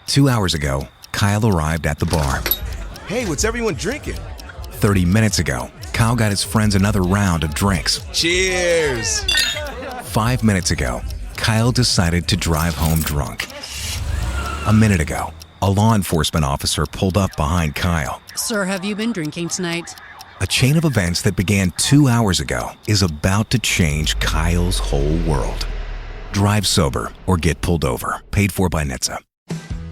2 hours ago, Kyle arrived at the bar. Hey, what's everyone drinking? 30 minutes ago, Kyle got his friends another round of drinks. Cheers! 5 minutes ago, Kyle decided to drive home drunk. A minute ago, a law enforcement officer pulled up behind Kyle. Sir, have you been drinking tonight? A chain of events that began 2 hours ago is about to change Kyle's whole world. Drive sober or get pulled over. Paid for by NHTSA.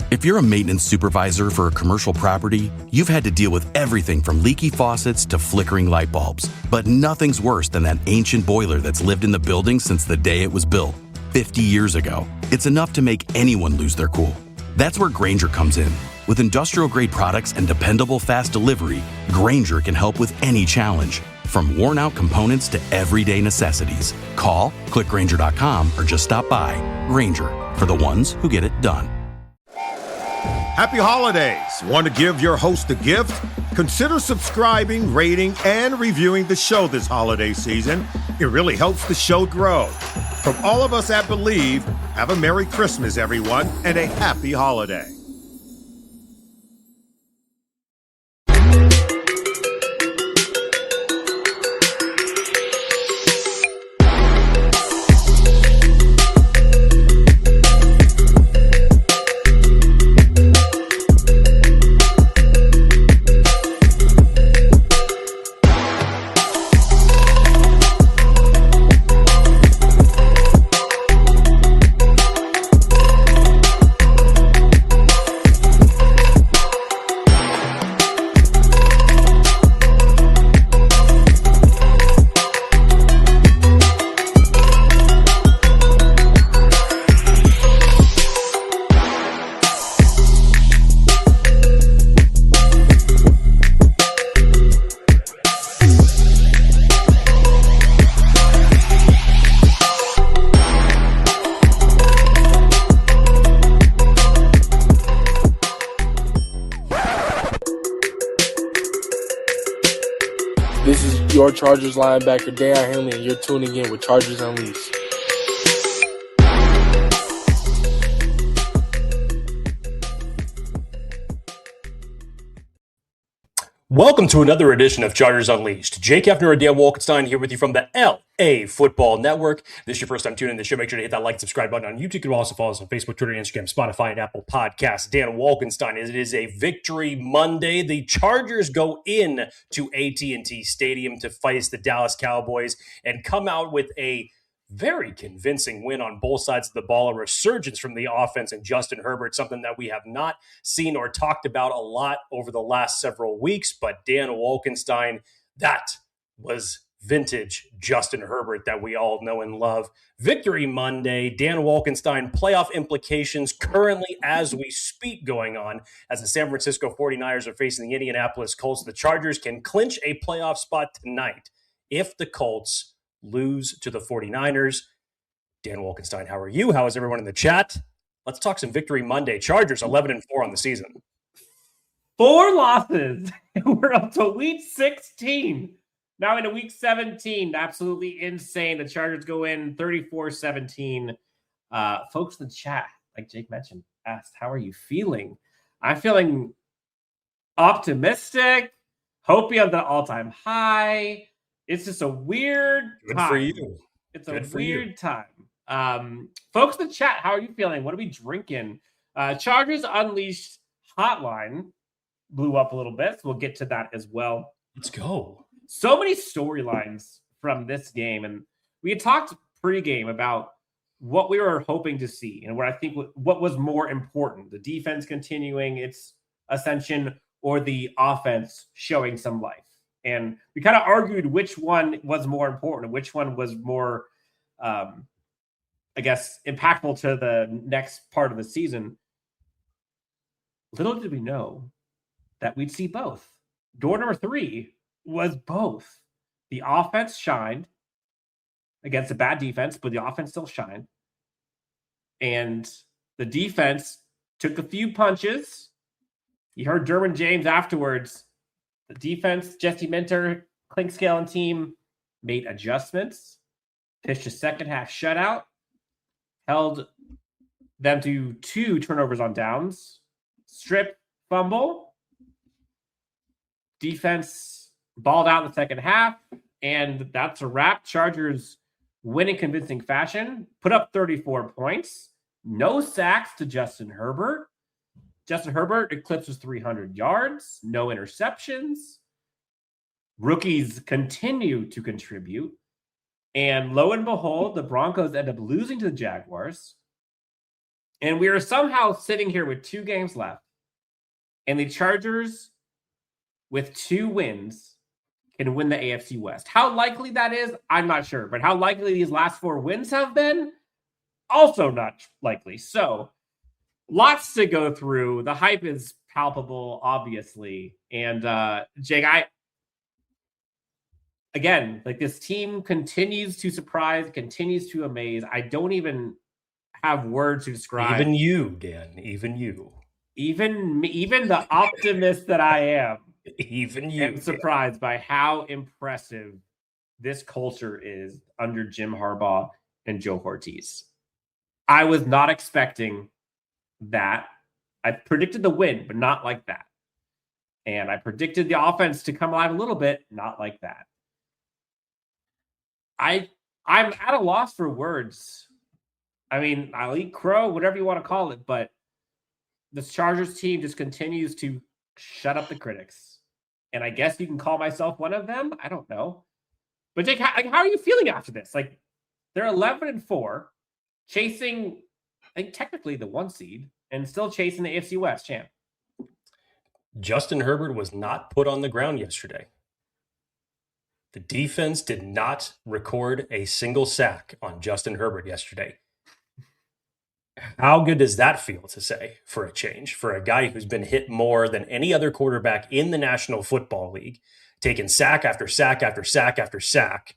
If you're a maintenance supervisor for a commercial property, you've had to deal with everything from leaky faucets to flickering light bulbs. But nothing's worse than that ancient boiler that's lived in the building since the day it was built, 50 years ago. It's enough to make anyone lose their cool. That's where Grainger comes in. With industrial-grade products and dependable fast delivery, Grainger can help with any challenge, from worn-out components to everyday necessities. Call, click Grainger.com, or just stop by. Grainger, for the ones who get it done. Happy holidays. Want to give your host a gift? Consider subscribing, rating, and reviewing the show this holiday season. It really helps the show grow. From all of us at Believe, have a Merry Christmas, everyone, and a happy holiday. Your Chargers linebacker, Daiyan Henley, and you're tuning in with Chargers Unleashed. Welcome to another edition of Chargers Unleashed. Jake Hefner and Daiyan Wolkenstein here with you from the LAFB Network. If this is your first time tuning in the show, make sure to hit that like and subscribe button on YouTube. You can also follow us on Facebook, Twitter, Instagram, Spotify, and Apple Podcasts. Daiyan Wolkenstein, it is a victory Monday. The Chargers go in to AT&T Stadium to face the Dallas Cowboys and come out with a very convincing win on both sides of the ball, a resurgence from the offense and Justin Herbert, something that we have not seen or talked about a lot over the last several weeks. But Daiyan Wolkenstein, that was vintage Justin Herbert that we all know and love. Victory Monday, Daiyan Wolkenstein, playoff implications currently as we speak going on as the San Francisco 49ers are facing the Indianapolis Colts. The Chargers can clinch a playoff spot tonight if the Colts lose to the 49ers. Daiyan Wolkenstein, how are you? How is everyone in the chat? Let's talk some Victory Monday. Chargers 11-4 on the season. 4 losses. We're up to week 16. Now into week 17. Absolutely insane. The Chargers go in 34-17. Folks in the chat, like Jake mentioned, asked, how are you feeling? I'm feeling optimistic. Hope you have the all-time high. It's just a weird Good time. for you. It's a weird time. Folks in the chat, how are you feeling? What are we drinking? Chargers Unleashed hotline blew up a little bit. So we'll get to that as well. Let's go. So many storylines from this game. And we had talked pregame about what we were hoping to see and what I think what was more important, the defense continuing its ascension or the offense showing some life. And we kind of argued which one was more important, which one was more, I guess, impactful to the next part of the season. Little did we know that we'd see both. Door number 3 was both. The offense shined against a bad defense, but the offense still shined. And the defense took a few punches. You heard Derwin James afterwards. The defense, Jesse Minter, Clinkscale and team made adjustments, pitched a second half shutout, held them to 2 turnovers on downs, strip fumble. Defense balled out in the second half, and that's a wrap. Chargers win in convincing fashion, put up 34 points. No sacks to Justin Herbert. Justin Herbert eclipses 300 yards, no interceptions. Rookies continue to contribute. And lo and behold, the Broncos end up losing to the Jaguars. And we are somehow sitting here with 2 games left. And the Chargers, with 2 wins, can win the AFC West. How likely that is, I'm not sure. But how likely these last 4 wins have been, also not likely. So, lots to go through. The hype is palpable, obviously. And Jake, again, like, this team continues to surprise, continues to amaze. I don't even have words to describe. Even you, Dan. Even you. Even the optimist that I am. Even you. I'm surprised by how impressive this culture is under Jim Harbaugh and Joe Ortiz. I was not expecting that. I predicted the win, but not like that. And I predicted the offense to come alive a little bit, not like that. I'm at a loss for words. I mean, I'll eat crow, whatever you want to call it, but this Chargers team just continues to shut up the critics. And I guess you can call myself one of them. I don't know. But Jake, how are you feeling after this? Like, they're 11-4, chasing, I think, technically the 1 seed, and still chasing the AFC West champ. Justin Herbert was not put on the ground yesterday. The defense did not record a single sack on Justin Herbert yesterday. How good does that feel to say, for a change, for a guy who's been hit more than any other quarterback in the National Football League, taking sack after sack after sack after sack,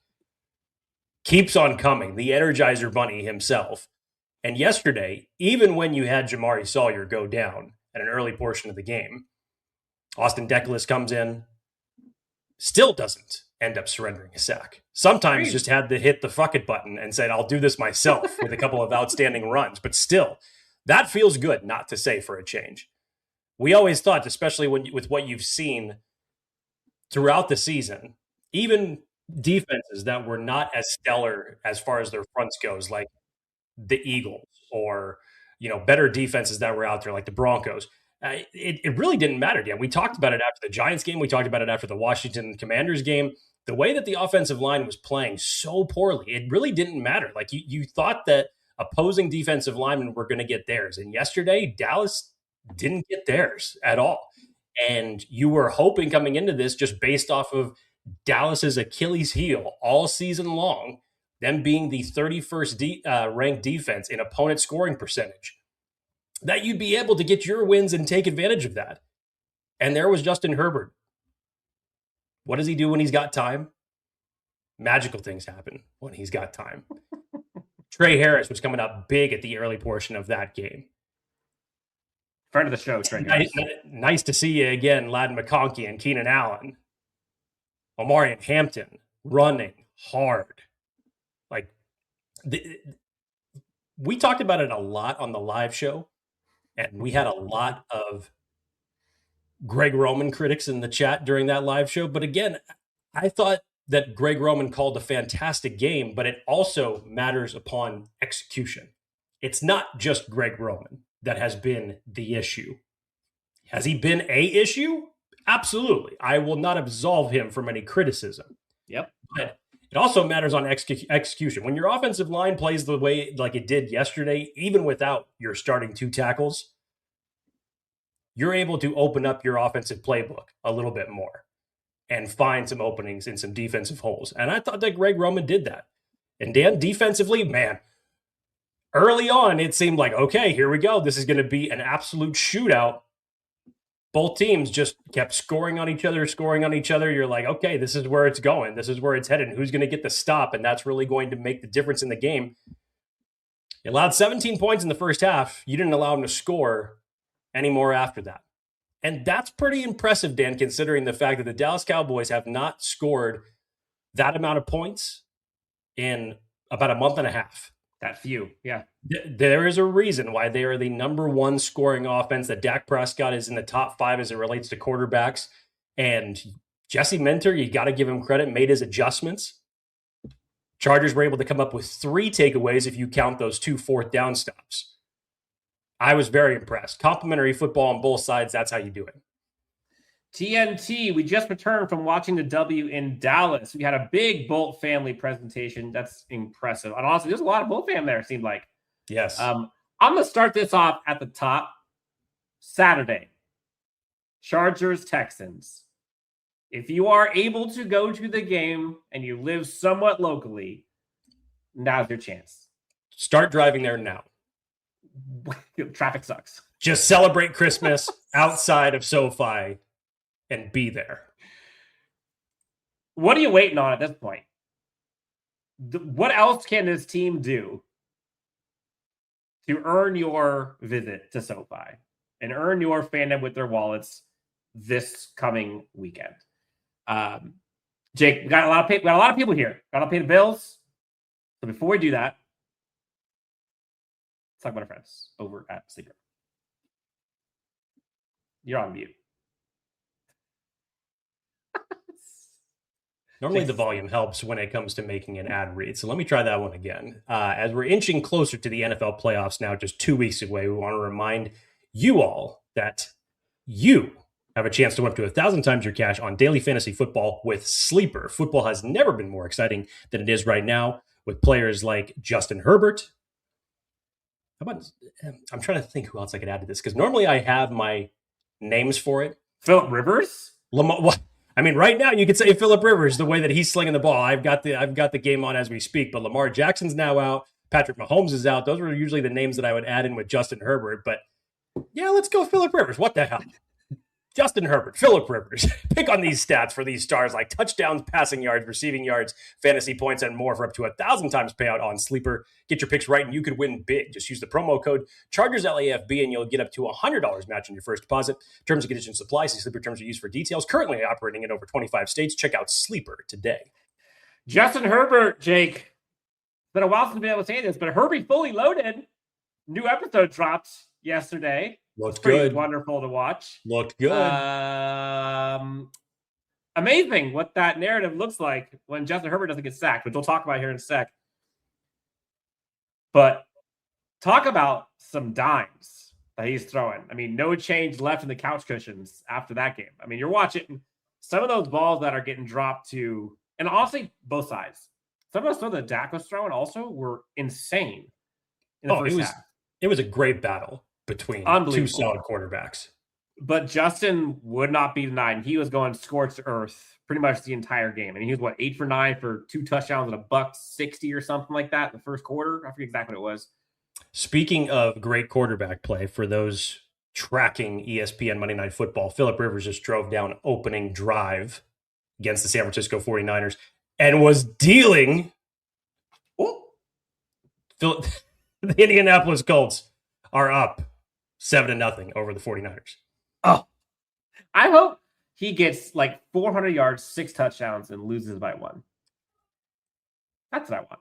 keeps on coming, the Energizer Bunny himself. And yesterday, even when you had Jamari Sawyer go down at an early portion of the game, Austin Deculus comes in, still doesn't end up surrendering a sack. Sometimes just had to hit the fuck it button and said, I'll do this myself with a couple of outstanding runs. But still, that feels good, not to say, for a change. We always thought, especially with what you've seen throughout the season, even defenses that were not as stellar as far as their fronts goes, like the Eagles, or, better defenses that were out there like the Broncos, it really didn't matter. Yeah, we talked about it after the Giants game. We talked about it after the Washington Commanders game. The way that the offensive line was playing so poorly, it really didn't matter. Like, you thought that opposing defensive linemen were going to get theirs. And yesterday, Dallas didn't get theirs at all. And you were hoping coming into this, just based off of Dallas's Achilles heel all season long, them being the 31st ranked defense in opponent scoring percentage, that you'd be able to get your wins and take advantage of that. And there was Justin Herbert. What does he do when he's got time? Magical things happen when he's got time. Trey Harris was coming up big at the early portion of that game. Friend of the show, Trey Harris. Nice to see you again, Ladd McConkey and Keenan Allen. Omarion Hampton running hard. Like, we talked about it a lot on the live show, and we had a lot of Greg Roman critics in the chat during that live show. But again, I thought that Greg Roman called a fantastic game, but it also matters upon execution. It's not just Greg Roman that has been the issue. Has he been a issue? Absolutely. I will not absolve him from any criticism. Yep. But it also matters on execution. When your offensive line plays the way like it did yesterday, even without your starting 2 tackles, you're able to open up your offensive playbook a little bit more and find some openings in some defensive holes. And I thought that Greg Roman did that. And Dan, defensively, man, early on, it seemed like, okay, here we go. This is going to be an absolute shootout. Both teams just kept scoring on each other. You're like, okay, this is where it's going. This is where it's headed. Who's going to get the stop? And that's really going to make the difference in the game. You allowed 17 points in the first half. You didn't allow them to score any more after that. And that's pretty impressive, Dan, considering the fact that the Dallas Cowboys have not scored that amount of points in about a month and a half. That few, yeah. There is a reason why they are the number one scoring offense, that Dak Prescott is in the top 5 as it relates to quarterbacks. And Jesse Minter, you got to give him credit, made his adjustments. Chargers were able to come up with 3 takeaways if you count those 2 fourth down stops. I was very impressed. Complimentary football on both sides, that's how you do it. TNT, we just returned from watching the W in Dallas. We had a big Bolt family presentation. That's impressive. And honestly, there's a lot of Bolt fam there, it seemed like. Yes. I'm going to start this off at the top. Saturday, Chargers, Texans. If you are able to go to the game and you live somewhat locally, now's your chance. Start driving there now. Traffic sucks. Just celebrate Christmas outside of SoFi and be there. What are you waiting on at this point? What else can this team do to earn your visit to SoFi and earn your fandom with their wallets this coming weekend? Jake, we got a lot of people here. Got to pay the bills. So before we do that, let's talk about our friends over at Sleeper. You're on mute. Normally the volume helps when it comes to making an ad read. So let me try that one again. As we're inching closer to the NFL playoffs now, just 2 weeks away, we want to remind you all that you have a chance to win up to 1,000 times your cash on daily fantasy football with Sleeper. Football has never been more exciting than it is right now with players like Justin Herbert. I'm trying to think who else I could add to this, because normally I have my names for it. Phillip Rivers? I mean, right now you could say Phillip Rivers, the way that he's slinging the ball. I've got the game on as we speak, but Lamar Jackson's now out. Patrick Mahomes is out. Those were usually the names that I would add in with Justin Herbert. But yeah, let's go Phillip Rivers. What the hell? Justin Herbert, Phillip Rivers. Pick on these stats for these stars like touchdowns, passing yards, receiving yards, fantasy points, and more for up to 1,000 times payout on Sleeper. Get your picks right and you could win big. Just use the promo code Chargers LAFB and you'll get up to $100 match on your first deposit. Terms and conditions apply. See Sleeper terms are used for details. Currently operating in over 25 states. Check out Sleeper today. Justin Herbert, Jake. It's been a while since we've been able to say this, but Herbie fully loaded. New episode dropped yesterday. Looked good. Wonderful to watch. Looked good. Amazing what that narrative looks like when Justin Herbert doesn't get sacked, which we'll talk about here in a sec. But talk about some dimes that he's throwing. I mean, no change left in the couch cushions after that game. I mean, you're watching some of those balls that are getting dropped to, and honestly, both sides. Some of those throws that Dak was throwing also were insane in the first half. It was a great battle between two solid quarterbacks. But Justin would not be denied. And he was going scorched earth pretty much the entire game. And he was, 8 for 9 for 2 touchdowns and $160 or something like that in the first quarter. I forget exactly what it was. Speaking of great quarterback play, for those tracking ESPN Monday Night Football, Phillip Rivers just drove down opening drive against the San Francisco 49ers and was dealing the Indianapolis Colts are up 7-0 over the 49ers. Oh, I hope he gets 400 yards, 6 touchdowns, and loses by 1. That's what I want.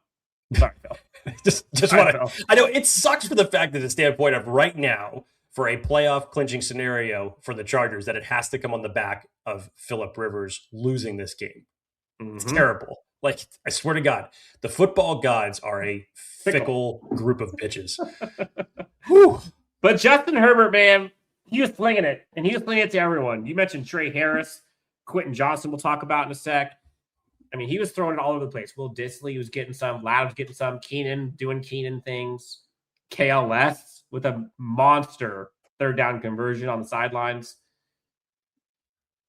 Sorry, Phil. just want to. I know it sucks for the fact that the standpoint of right now for a playoff clinching scenario for the Chargers that it has to come on the back of Phillip Rivers losing this game. Mm-hmm. It's terrible. I swear to God, the football gods are a fickle group of bitches. Whew. But Justin Herbert, man, he was flinging it, and he was flinging it to everyone. You mentioned Trey Harris, Quentin Johnston we'll talk about in a sec. I mean, he was throwing it all over the place. Will Dissly was getting some, Ladd was getting some, Keenan doing Keenan things, KLS with a monster third down conversion on the sidelines.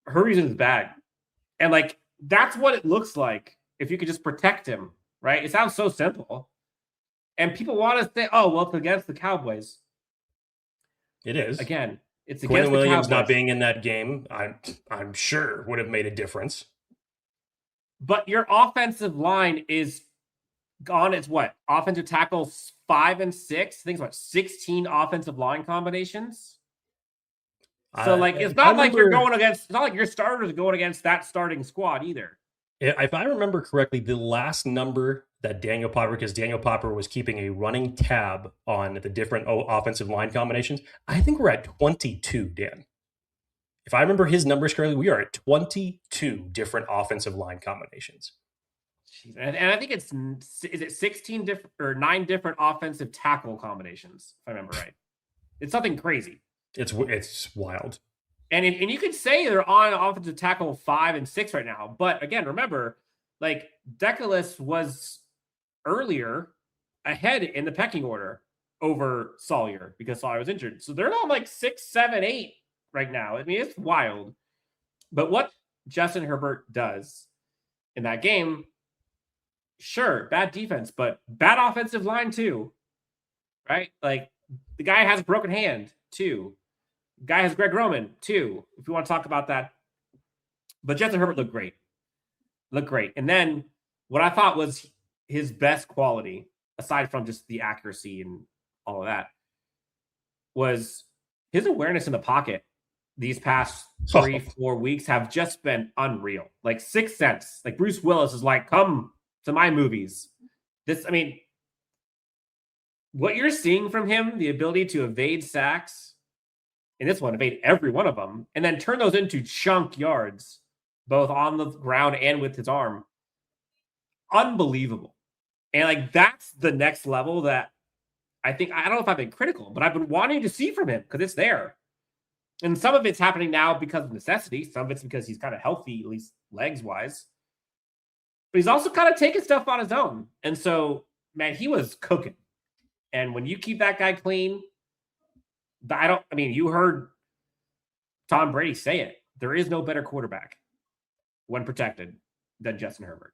Herbie's in his bag. And, that's what it looks like if you could just protect him, right? It sounds so simple. And people want to say, oh, well, it's against the Cowboys. It is. Again, it's against Quentin the Williams Cowboys. not being in that game, I'm sure would have made a difference. But your offensive line is on its offensive tackles 5 and 6. I think it's 16 offensive line combinations. So it's not like you're going against. It's not like your starters are going against that starting squad either. If I remember correctly, the last number that Daniel Popper, because Daniel Popper was keeping a running tab on the different offensive line combinations, I think we're at 22, Dan. If I remember his numbers correctly, we are at 22 different offensive line combinations. And I think is it 16 different or 9 different offensive tackle combinations, if I remember right. It's something crazy. It's wild. And you could say they're on offensive tackle 5 and 6 right now. But again, remember, like Deculus was earlier ahead in the pecking order over Sawyer because Sawyer was injured. So they're on like 6, 7, 8 right now. I mean, it's wild. But what Justin Herbert does in that game, sure, bad defense, but bad offensive line too, right? Like the guy has a broken hand too. Guy has Greg Roman too, if you want to talk about that. But Justin Herbert looked great. And then what I thought was his best quality, aside from just the accuracy and all of that, was his awareness in the pocket. These past 3-4 weeks have just been unreal. Like Sixth Sense. Like Bruce Willis is like, come to my movies. What you're seeing from him, the ability to evade sacks, in this one, evade every one of them, and then turn those into chunk yards, both on the ground and with his arm. Unbelievable. And like that's the next level that I think, I don't know if I've been critical, but I've been wanting to see from him because it's there. And some of it's happening now because of necessity. Some of it's because he's kind of healthy, at least legs-wise. But he's also kind of taking stuff on his own. And so, man, he was cooking. And when you keep that guy clean, you heard Tom Brady say it. There is no better quarterback when protected than Justin Herbert.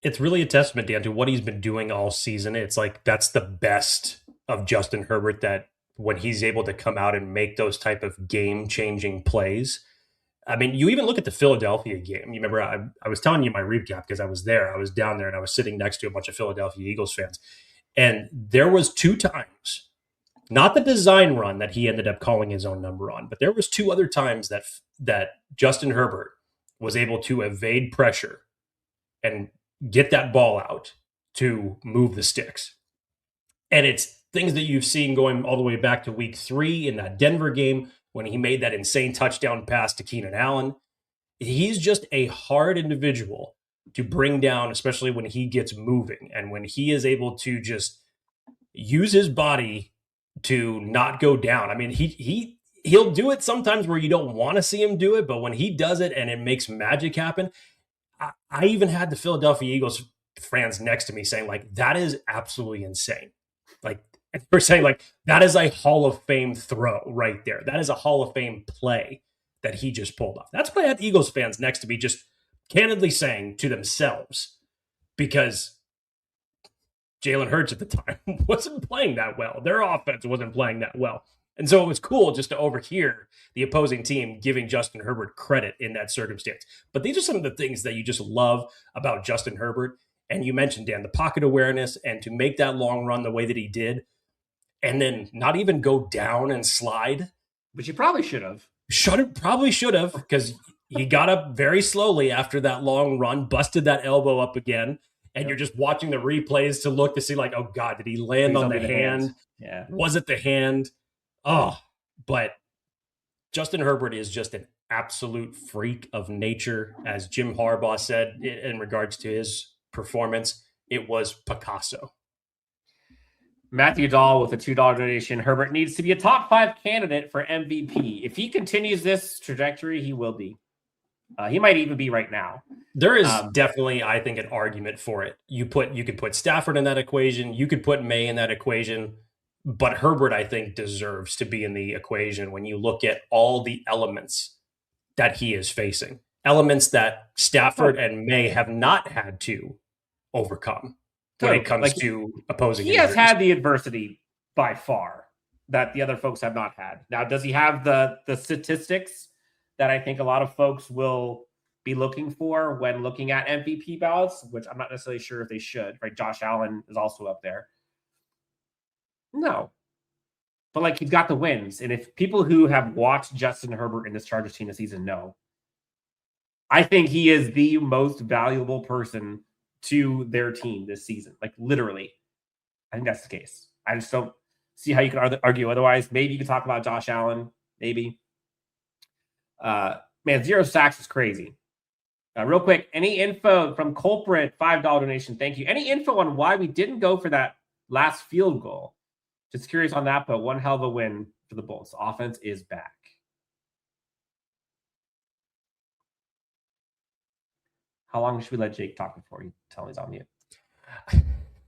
It's really a testament, Dan, to what he's been doing all season. It's like that's the best of Justin Herbert, that when he's able to come out and make those type of game-changing plays. I mean, you even look at the Philadelphia game. You remember I was telling you my recap because I was there. I was down there and I was sitting next to a bunch of Philadelphia Eagles fans. And there was 2 times, not the design run that he ended up calling his own number on, but there was 2 other times that Justin Herbert was able to evade pressure and get that ball out to move the sticks. And it's things that you've seen going all the way back to week 3 in that Denver game when he made that insane touchdown pass to Keenan Allen. He's just a hard individual to bring down, especially when he gets moving and when he is able to just use his body to not go down. I mean, he'll do it sometimes where you don't want to see him do it, but when he does it and it makes magic happen, I even had the Philadelphia Eagles fans next to me saying, like, that is absolutely insane. Like, we're saying, like, that is a Hall of Fame throw right there. That is a Hall of Fame play that he just pulled off. That's what I had the Eagles fans next to me just candidly saying to themselves, because Jalen Hurts at the time wasn't playing that well. Their offense wasn't playing that well. And so it was cool just to overhear the opposing team giving Justin Herbert credit in that circumstance. But these are some of the things that you just love about Justin Herbert. And you mentioned, Dan, the pocket awareness, and to make that long run the way that he did, and then not even go down and slide. But you probably should have. Probably should have, because he got up very slowly after that long run, busted that elbow up again. And you're just watching the replays to look to see, like, oh, God, did he land on the hand? Yeah. Was it the hand? Oh, but Justin Herbert is just an absolute freak of nature. As Jim Harbaugh said in regards to his performance, it was Picasso. Matthew Dahl with a $2 donation. Herbert needs to be a top 5 candidate for MVP. If he continues this trajectory, he will be. He might even be right now. There is definitely, I think, an argument for it. You could put Stafford in that equation. You could put May in that equation. But Herbert, I think, deserves to be in the equation when you look at all the elements that he is facing. Elements that Stafford and May have not had to overcome when it comes to opposing He injuries. has had the adversity by far that the other folks have not had. Now, does he have the statistics that I think a lot of folks will be looking for when looking at MVP ballots, which I'm not necessarily sure if they should, right? Josh Allen is also up there. No. But, like, he's got the wins. And if people who have watched Justin Herbert in this Chargers team this season know, I think he is the most valuable person to their team this season. Like, literally. I think that's the case. I just don't see how you can argue otherwise. Maybe you could talk about Josh Allen. Maybe. Man, 0 sacks is crazy. Real quick, any info from Culprit, $5 donation? Thank you. Any info on why we didn't go for that last field goal? Just curious on that, but one hell of a win for the Bolts. Offense is back. How long should we let Jake talk before he tells he's on mute?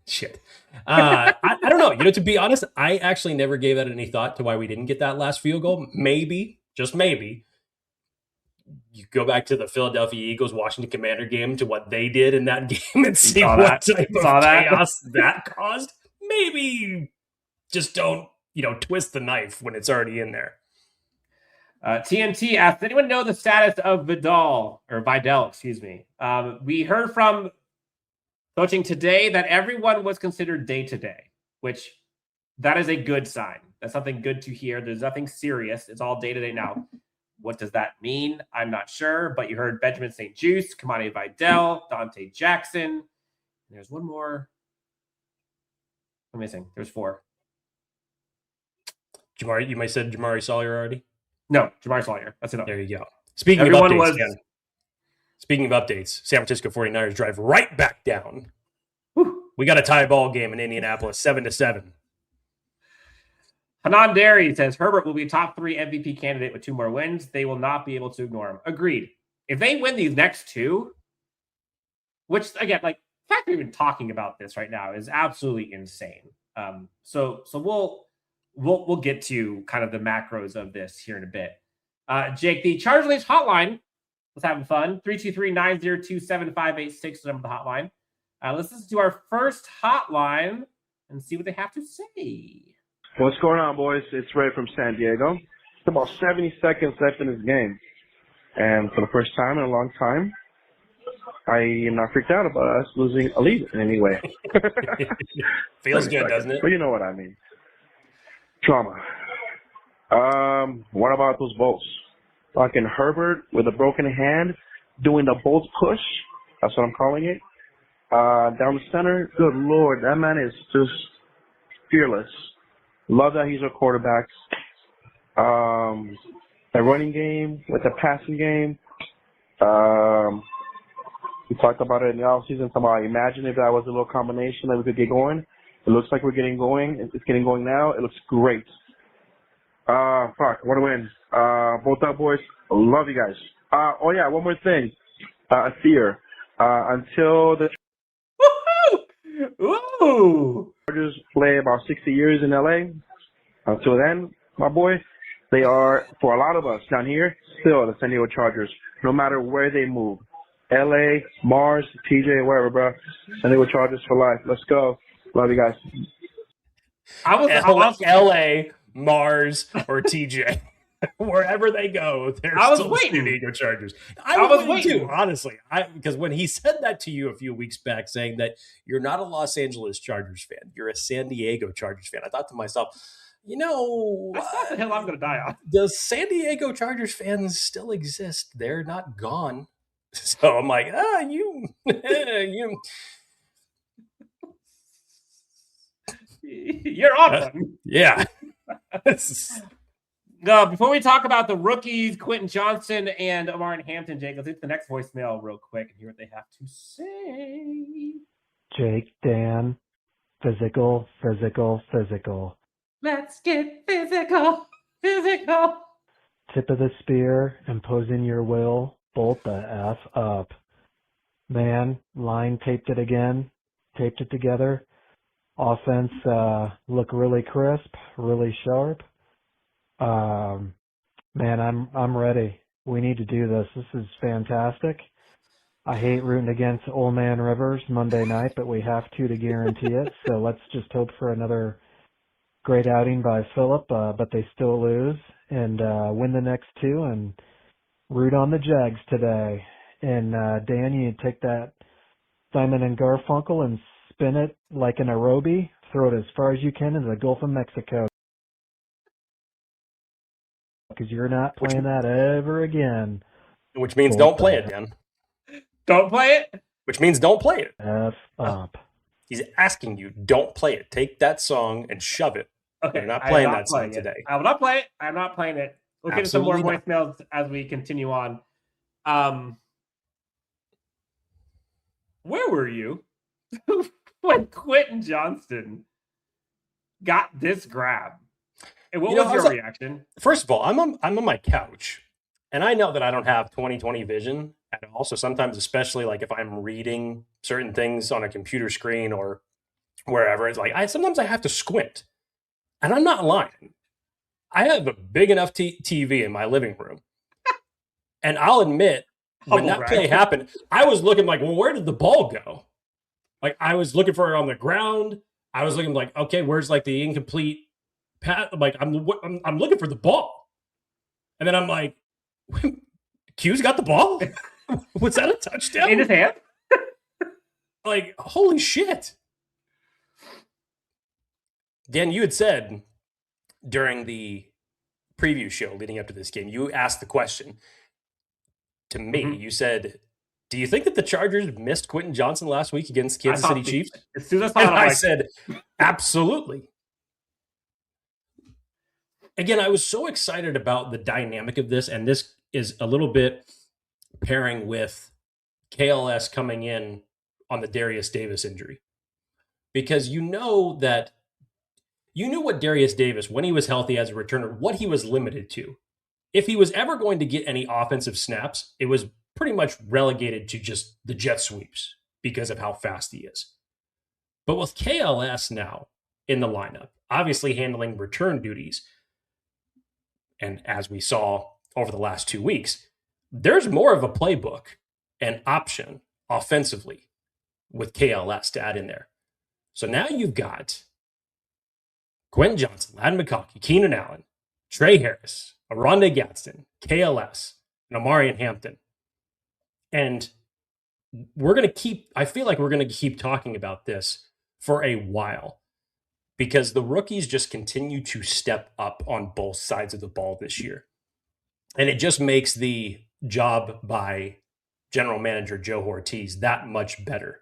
Shit. I don't know. To be honest, I actually never gave that any thought to why we didn't get that last field goal. Maybe, just maybe, you go back to the Philadelphia Eagles Washington Commander game to what they did in that game and see what type of chaos that caused. Maybe just don't, twist the knife when it's already in there. TNT asked, anyone know the status of Vidal? We heard from coaching today that everyone was considered day-to-day, which that is a good sign. That's something good to hear. There's nothing serious. It's all day-to-day now. What does that mean? I'm not sure, but you heard Benjamin St. Juste, Kamani Vidal, Dante Jackson. There's one more. I'm missing. There's 4. You might have said Jamari Sawyer already? No, Jamari Sawyer. That's enough. There you go. Speaking of updates, San Francisco 49ers drive right back down. Whew. We got a tie ball game in Indianapolis, 7-7. Hanan Derry says Herbert will be a top 3 MVP candidate with 2 more wins. They will not be able to ignore him. Agreed. If they win these next 2, which again, like the fact we're even talking about this right now is absolutely insane. So we'll get to kind of the macros of this here in a bit. Jake, the Chargers Leafs hotline was having fun. 323-902-7586 is the number of the hotline. Let's listen to our first hotline and see what they have to say. What's going on, boys? It's Ray from San Diego. It's about 70 seconds left in this game. And for the first time in a long time, I am not freaked out about us losing a lead in any way. Feels good, doesn't it? But you know what I mean. Trauma. What about those bolts? Fucking Herbert with a broken hand doing the bolt push. That's what I'm calling it. Down the center. Good Lord, that man is just fearless. Love that he's our quarterback. The running game with the passing game. We talked about it in the offseason. Imagine if that was a little combination that we could get going. It looks like we're getting going. It's getting going now. It looks great. What a win. Both up, boys. Love you guys. One more thing. A fear. Until the Chargers play about 60 years in LA. Until then, my boy, they are, for a lot of us down here, still the San Diego Chargers, no matter where they move. LA, Mars, TJ, wherever, bro. San Diego Chargers for life. Let's go. Love you guys. LA, Mars, or TJ. Wherever they go, they're still San Diego Chargers. I was waiting too, honestly. Because when he said that to you a few weeks back, saying that you're not a Los Angeles Chargers fan, you're a San Diego Chargers fan, I thought to myself, that's not the hill I'm going to die on. Does San Diego Chargers fans still exist? They're not gone. So I'm like, you. You're on. Yeah. Before we talk about the rookies, Quentin Johnston and Omar and Hampton, Jake, let's hit the next voicemail real quick and hear what they have to say. Jake, Dan, physical. Let's get physical. Tip of the spear, imposing your will, bolt the F up. Man, line taped it again, taped it together. Offense look really crisp, really sharp. Man, I'm ready. We need to do this. This is fantastic. I hate rooting against Old Man Rivers Monday night, but we have to guarantee it. So let's just hope for another great outing by Phillip, but they still lose, and win the next 2 and root on the Jags today. And Dan, you take that Simon and Garfunkel and spin it like an aerobie, throw it as far as you can into the Gulf of Mexico. Because you're not playing that ever again. Which means don't play it, Dan. Don't play it? Which means don't play it. F up. He's asking you, don't play it. Take that song and shove it. Okay. You're not playing that song today. I will not play it. I'm not playing it. We'll get some more voicemails as we continue on. Where were you when Quentin Johnston got this grab? And what was your reaction? First of all, I'm on my couch, and I know that I don't have 20/20 vision at all. So sometimes, especially like if I'm reading certain things on a computer screen or wherever, it's like sometimes I have to squint. And I'm not lying. I have a big enough TV in my living room. And I'll admit, when that play happened, I was looking like, well, where did the ball go? Like, I was looking for it on the ground. I was looking like, okay, where's like the incomplete pass? Like, I'm looking for the ball. And then I'm like, Q's got the ball? Was that a touchdown? In his hand? Like, holy shit. Dan, you had said during the preview show leading up to this game, you asked the question to me. Mm-hmm. You said, do you think that the Chargers missed Quentin Johnston last week against Kansas City Chiefs? As soon as I said, absolutely. Again, I was so excited about the dynamic of this, and this is a little bit pairing with KLS coming in on the Darius Davis injury. Because you know that you knew what Darius Davis, when he was healthy as a returner, what he was limited to. If he was ever going to get any offensive snaps, it was pretty much relegated to just the jet sweeps because of how fast he is. But with KLS now in the lineup, obviously handling return duties, and as we saw over the last 2 weeks, there's more of a playbook and option offensively with KLS to add in there. So now you've got Quentin Johnston, Ladd McConkey, Keenan Allen, Trey Harris, Aronde Gadsden, KLS, and Amarian Hampton. And I feel like we're going to keep talking about this for a while because the rookies just continue to step up on both sides of the ball this year. And it just makes the job by general manager Joe Ortiz that much better.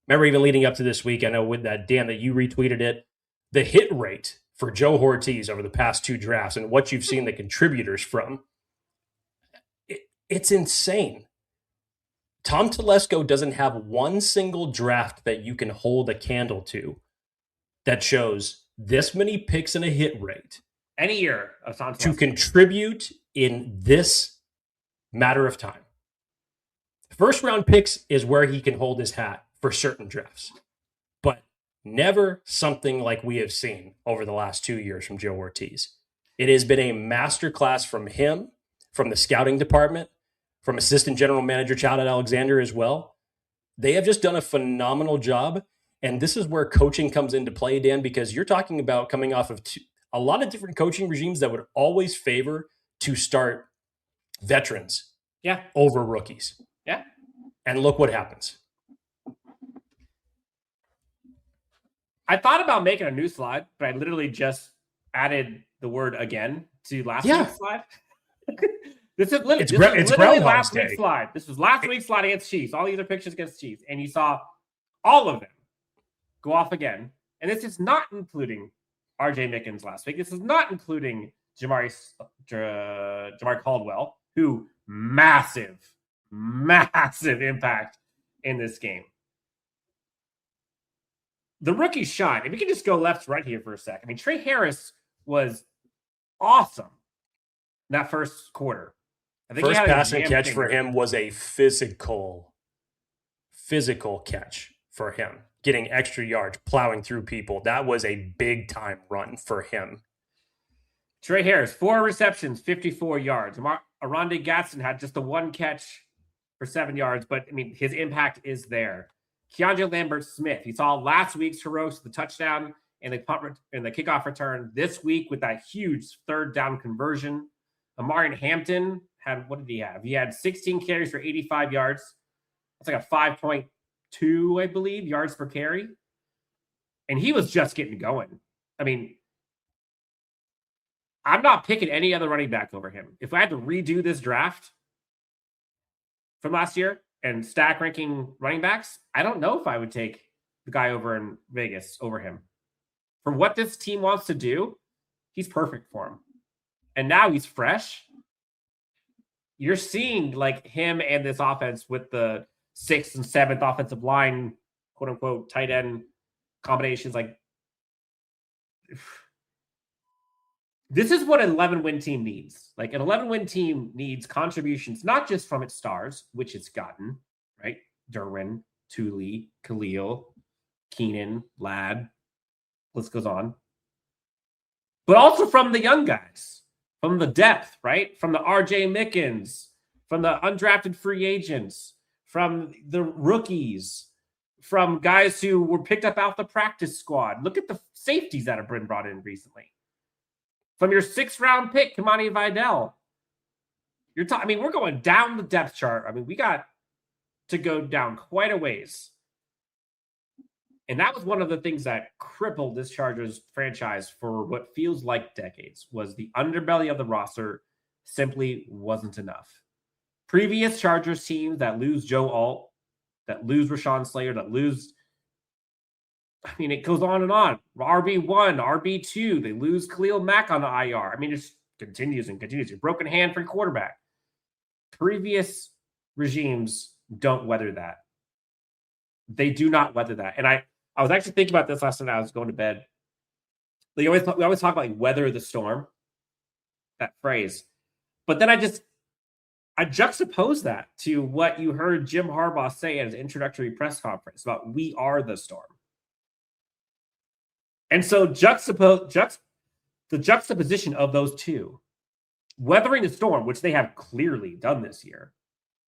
Remember, even leading up to this week, I know with that, Dan, that you retweeted it, the hit rate for Joe Ortiz over the past 2 drafts and what you've seen the contributors from, it's insane. Tom Telesco doesn't have one single draft that you can hold a candle to that shows this many picks and a hit rate. Any year of Tom to contribute in this matter of time. First round picks is where he can hold his hat for certain drafts. But never something like we have seen over the last 2 years from Joe Ortiz. It has been a masterclass from him, from the scouting department, from assistant general manager Chad Alexander as well. They have just done a phenomenal job. And this is where coaching comes into play, Dan, because you're talking about coming off of a lot of different coaching regimes that would always favor to start veterans over rookies. Yeah. And look what happens. I thought about making a new slide, but I literally just added the word again to last week's slide. This is literally last week's slide. This was last week's slide against Chiefs. All these are pictures against Chiefs. And you saw all of them go off again. And this is not including RJ Mickens last week. This is not including Jamar Caldwell, who massive impact in this game. The rookies shine. If we can just go left to right here for a sec. I mean, Trey Harris was awesome in that first quarter. I think first pass and catch for him was a physical catch for him. Getting extra yards, plowing through people. That was a big-time run for him. Trey Harris, 4 receptions, 54 yards. Aronde Gadsden had just the 1 catch for 7 yards, but, I mean, his impact is there. Keandre Lambert-Smith, he saw last week's heroics, the touchdown and the kickoff return. This week with that huge 3rd down conversion. Amarian Hampton had, what did he have? He had 16 carries for 85 yards. That's like a 5.2, I believe, yards per carry. And he was just getting going. I mean, I'm not picking any other running back over him. If I had to redo this draft, from last year and stack ranking running backs, I don't know if I would take the guy over in Vegas over him. For what this team wants to do, he's perfect for him. And now he's fresh. You're seeing like him and this offense with the 6th and 7th offensive line, quote unquote, tight end combinations. Like, this is what an 11-win team needs. Like, an 11-win team needs contributions, not just from its stars, which it's gotten, right? Derwin, Tuli, Khalil, Keenan, Ladd, list goes on. But also from the young guys, from the depth, right? From the RJ Mickens, from the undrafted free agents, from the rookies, from guys who were picked up out the practice squad. Look at the safeties that have been brought in recently. From your 6th-round pick, Kamani Vidal. We're going down the depth chart. I mean, we got to go down quite a ways. And that was one of the things that crippled this Chargers franchise for what feels like decades, was the underbelly of the roster simply wasn't enough. Previous Chargers teams that lose Joe Alt, that lose Rashawn Slater, that lose, it goes on and on. RB1, RB2, they lose Khalil Mack on the IR. It just continues and continues. Your broken hand for quarterback. Previous regimes don't weather that. They do not weather that. And I was actually thinking about this last night. I was going to bed. We always talk about like weather the storm, that phrase. But then I juxtapose that to what you heard Jim Harbaugh say at his introductory press conference about we are the storm. And so the juxtaposition of those two, weathering the storm, which they have clearly done this year,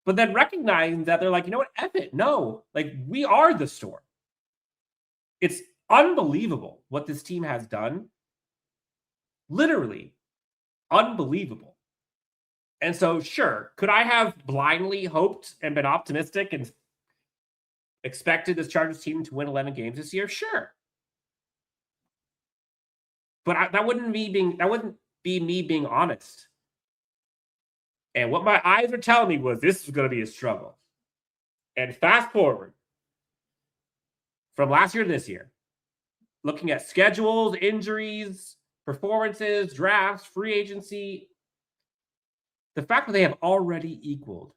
but then recognizing that they're like, you know what, F it. No, like we are the storm. It's unbelievable what this team has done. Literally unbelievable. And so, sure, could I have blindly hoped and been optimistic and expected this Chargers team to win 11 games this year? Sure. But that wouldn't be me being honest. And what my eyes were telling me was this is going to be a struggle. And fast forward from last year to this year, looking at schedules, injuries, performances, drafts, free agency, the fact that they have already equaled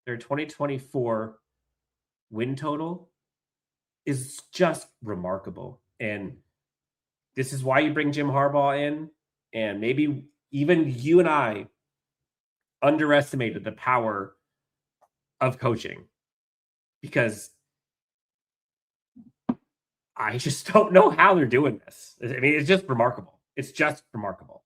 their 2024 win total is just remarkable. And this is why you bring Jim Harbaugh in. And maybe even you and I underestimated the power of coaching, because I just don't know how they're doing this. It's just remarkable. It's just remarkable.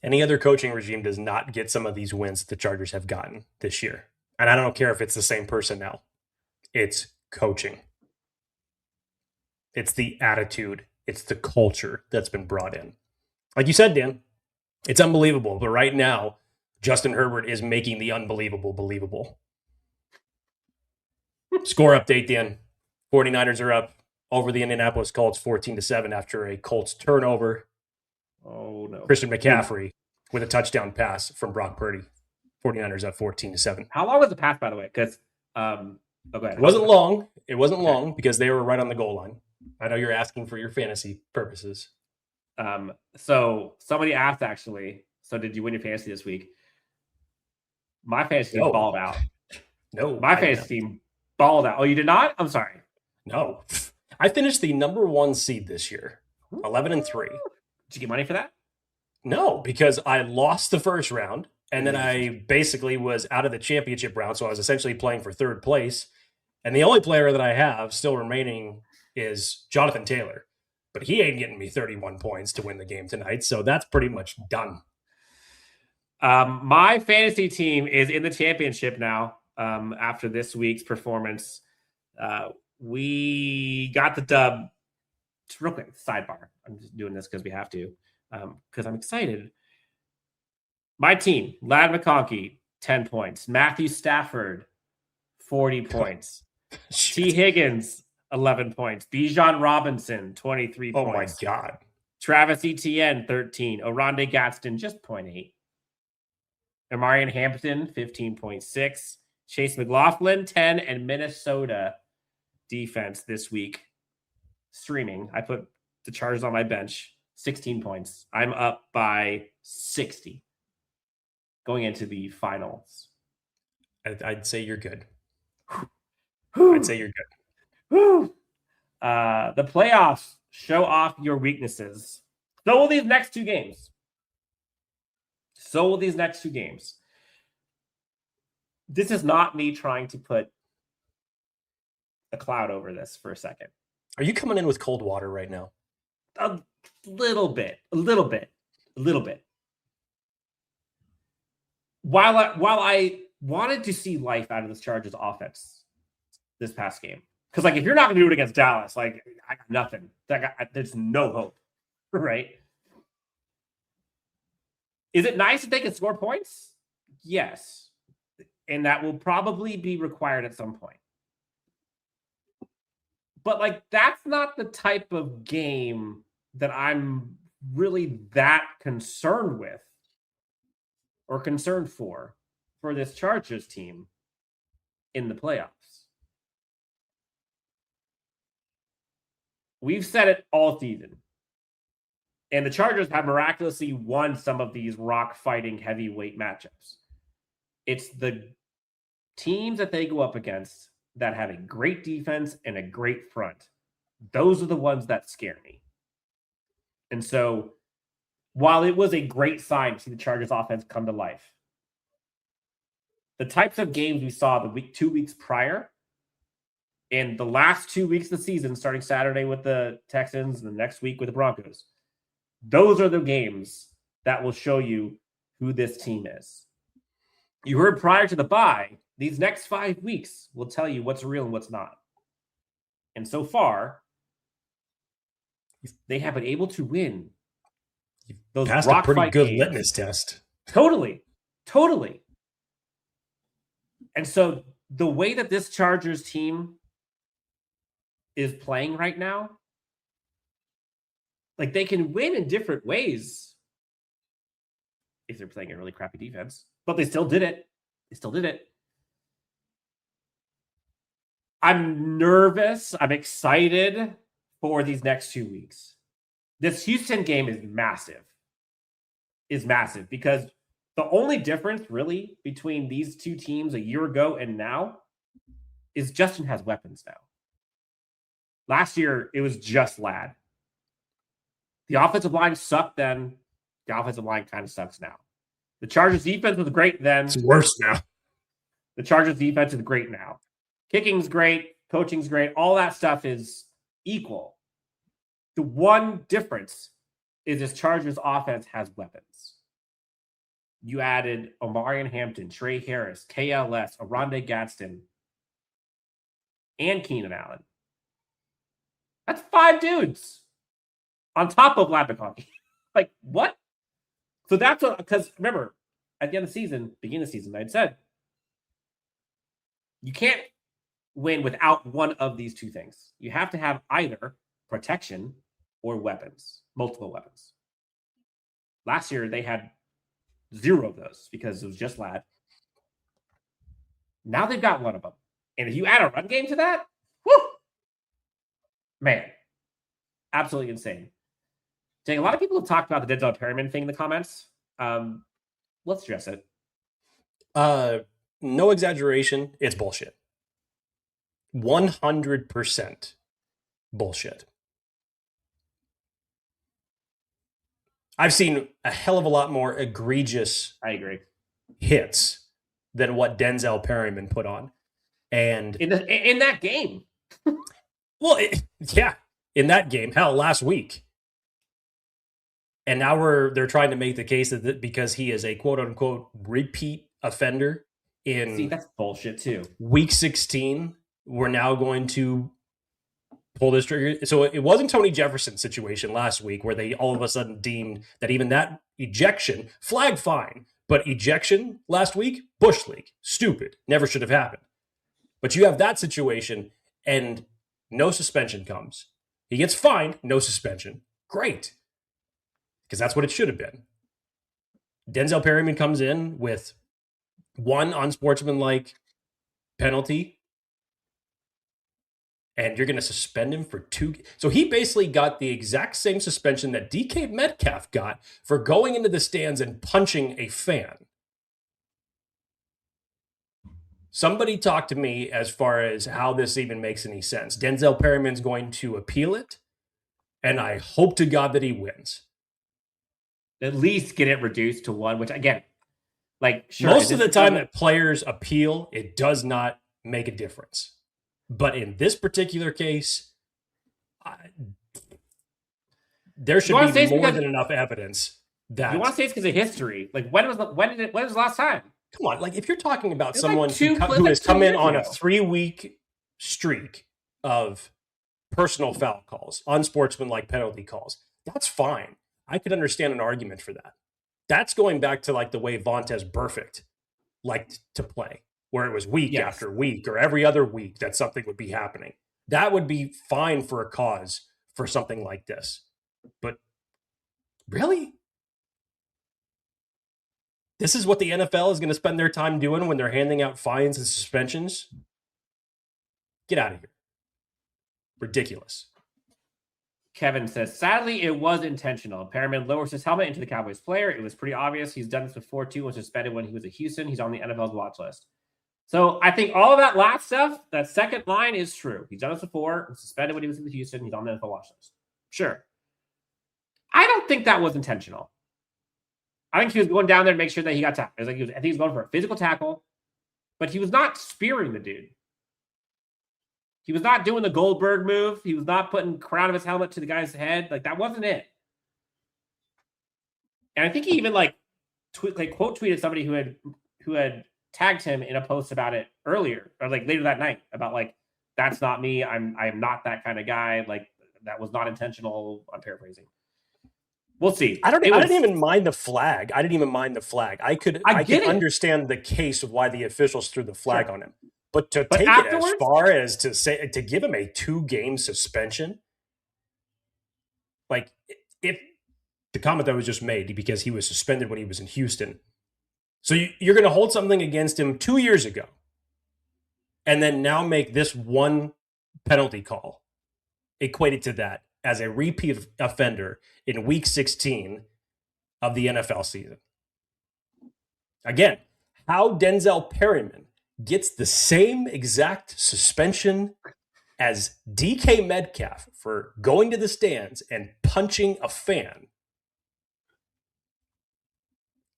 Any other coaching regime does not get some of these wins that the Chargers have gotten this year. And I don't care if it's the same personnel. It's coaching. It's the attitude. It's the culture that's been brought in. Like you said, Dan, it's unbelievable. But right now, Justin Herbert is making the unbelievable believable. Score update, Dan. 49ers are up over the Indianapolis Colts 14-7 after a Colts turnover. Oh, no. Christian McCaffrey with a touchdown pass from Brock Purdy. 49ers up 14-7. How long was the pass, by the way? Because it wasn't long. It wasn't long because they were right on the goal line. I know you're asking for your fantasy purposes. So somebody asked, actually, so did you win your fantasy this week? My fantasy team balled out. No. My fantasy team balled out. Oh, you did not? I'm sorry. No. I finished the number 1 seed this year, 11-3. Did you get money for that? No, because I lost the first round, and then I basically was out of the championship round, so I was essentially playing for third place. And the only player that I have still remaining is Jonathan Taylor. But he ain't getting me 31 points to win the game tonight, so that's pretty much done. My fantasy team is in the championship now after this week's performance. We got the dub. Just real quick, sidebar. I'm just doing this because we have to, because I'm excited. My team, Ladd McConkey, 10 points. Matthew Stafford, 40 points. T. Higgins, 11 points. Bijan Robinson, 23 points. Oh, my God. Travis Etienne, 13. Oronde Gadsden, just 0.8. Amarian Hampton, 15.6. Chase McLaughlin, 10. And Minnesota defense this week. Streaming. I put the Chargers on my bench. 16 points. I'm up by 60 going into the finals. I'd say you're good. Whew. I'd say you're good. Whew. The playoffs show off your weaknesses. So will these next two games. This is not me trying to put a cloud over this for a second. Are you coming in with cold water right now? A little bit. While I wanted to see life out of this Chargers offense this past game, because if you're not going to do it against Dallas, I got nothing. There's no hope, right? Is it nice that they can score points? Yes, and that will probably be required at some point. But that's not the type of game that I'm really that concerned with or concerned for this Chargers team in the playoffs. We've said it all season. And the Chargers have miraculously won some of these rock-fighting heavyweight matchups. It's the teams that they go up against that have a great defense and a great front. Those are the ones that scare me. And so, while it was a great sign to see the Chargers offense come to life, the types of games we saw 2 weeks prior and the last 2 weeks of the season, starting Saturday with the Texans and the next week with the Broncos, those are the games that will show you who this team is. You heard prior to the bye, these next 5 weeks will tell you what's real and what's not. And so far, they have been able to win those passed rock a pretty fight good games. litmus test. Totally. And so the way that this Chargers team is playing right now, they can win in different ways if they're playing a really crappy defense, but they still did it. I'm nervous. I'm excited for these next 2 weeks. This Houston game is massive. Because the only difference really between these two teams a year ago and now is Justin has weapons now. Last year, it was just Ladd. The offensive line sucked then. The offensive line kind of sucks now. The Chargers defense was great then. It's worse now. The Chargers defense is great now. Kicking's great. Coaching's great. All that stuff is equal. The one difference is this Chargers offense has weapons. You added Amarian Hampton, Trey Harris, KLS, Aronde Gadsden, and Keenan Allen. That's 5 dudes on top of Lapikaki. What? So that's what, because remember, at the end of the season, beginning of the season, I'd said, you can't win without one of these two things. You have to have either protection or weapons, multiple weapons. Last year, they had 0 of those because it was just Ladd. Now they've got one of them. And if you add a run game to that, whoo, man, absolutely insane. Jake, a lot of people have talked about the Denzel Perryman thing in the comments. Let's address it. No exaggeration. It's bullshit. 100% bullshit. I've seen a hell of a lot more egregious hits than what Denzel Perryman put on. And in that game. Well, in that game, hell, last week. And now they're trying to make the case that because he is a quote unquote repeat offender in that's bullshit too. Week 16, we're now going to pull this trigger. So it wasn't Tony Jefferson's situation last week where they all of a sudden deemed that even that ejection, flag fine, but ejection last week, Bush League, stupid, never should have happened. But you have that situation and no suspension comes. He gets fined, no suspension. Great. Because that's what it should have been. Denzel Perryman comes in with one unsportsmanlike penalty, and you're going to suspend him for 2. So he basically got the exact same suspension that DK Metcalf got for going into the stands and punching a fan. Somebody talk to me as far as how this even makes any sense. Denzel Perryman's going to appeal it, and I hope to God that he wins. At least get it reduced to 1, which again, like sure, most of the time that players appeal, it does not make a difference. But in this particular case, there should be more than enough evidence that you want to say it's because of history. Like when was the last time? Come on, like if you're talking about someone who has come in on a 3-week streak of personal foul calls, unsportsmanlike penalty calls, that's fine. I could understand an argument for that. That's going back to like the way Vontaze Burfict liked to play, where it was week after week or every other week that something would be happening. That would be fine for a cause for something like this. But really? This is what the NFL is going to spend their time doing when they're handing out fines and suspensions? Get out of here. Ridiculous. Kevin says, sadly, it was intentional. Perryman lowers his helmet into the Cowboys player. It was pretty obvious. He's done this before, too. Was suspended when he was at Houston. He's on the NFL's watch list. So I think all of that last stuff, that second line is true. He's done this before. Was suspended when he was in Houston. He's on the NFL watch list. Sure. I don't think that was intentional. I think he was going down there to make sure that he got tackled. I think he was going for a physical tackle, but he was not spearing the dude. He was not doing the Goldberg move. He was not putting crown of his helmet to the guy's head. Like, that wasn't it. And I think he even quote tweeted somebody who had tagged him in a post about it earlier or like later that night about like, that's not me. I'm not that kind of guy. Like, that was not intentional. I'm paraphrasing. We'll see. I didn't even mind the flag. I could understand the case of why the officials threw the flag on him. But take it as far as to give him a 2-game suspension, like if the comment that was just made because he was suspended when he was in Houston. So you're going to hold something against him 2 years ago and then now make this one penalty call equated to that as a repeat offender in week 16 of the NFL season. Again, how Denzel Perryman gets the same exact suspension as DK Metcalf for going to the stands and punching a fan.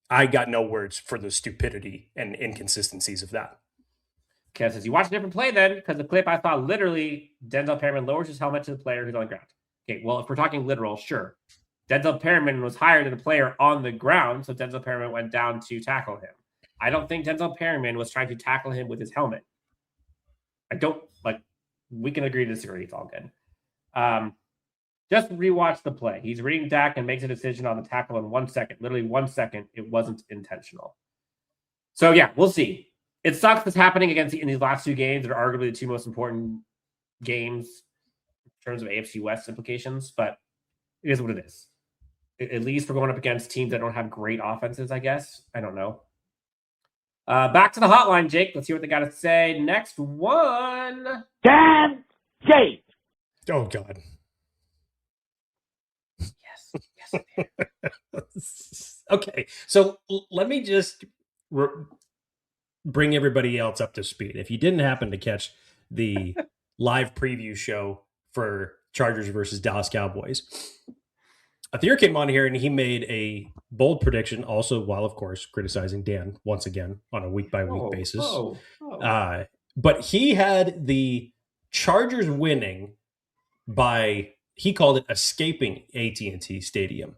I got no words for the stupidity and inconsistencies of that. Kev says, you watched a different play then, because the clip I thought literally Denzel Perryman lowers his helmet to the player who's on the ground. Okay, well, if we're talking literal, sure. Denzel Perryman was higher than the player on the ground, so Denzel Perryman went down to tackle him. I don't think Denzel Perryman was trying to tackle him with his helmet. We can agree to disagree. It's all good. Just rewatch the play. He's reading Dak and makes a decision on the tackle in 1 second. Literally 1 second. It wasn't intentional. So, yeah, we'll see. It sucks what's happening in these last 2 games. They're arguably the 2 most important games in terms of AFC West implications, but it is what it is. At least we're going up against teams that don't have great offenses, I guess. I don't know. Back to the hotline, Jake. Let's hear what they got to say. Next one. Dan Jake. Oh, God. Yes. Okay, so let me just bring everybody else up to speed. If you didn't happen to catch the live preview show for Chargers versus Dallas Cowboys, Athir came on here and he made a bold prediction, also while, of course, criticizing Dan once again on a week-by-week basis. But he had the Chargers winning by, he called it escaping AT&T Stadium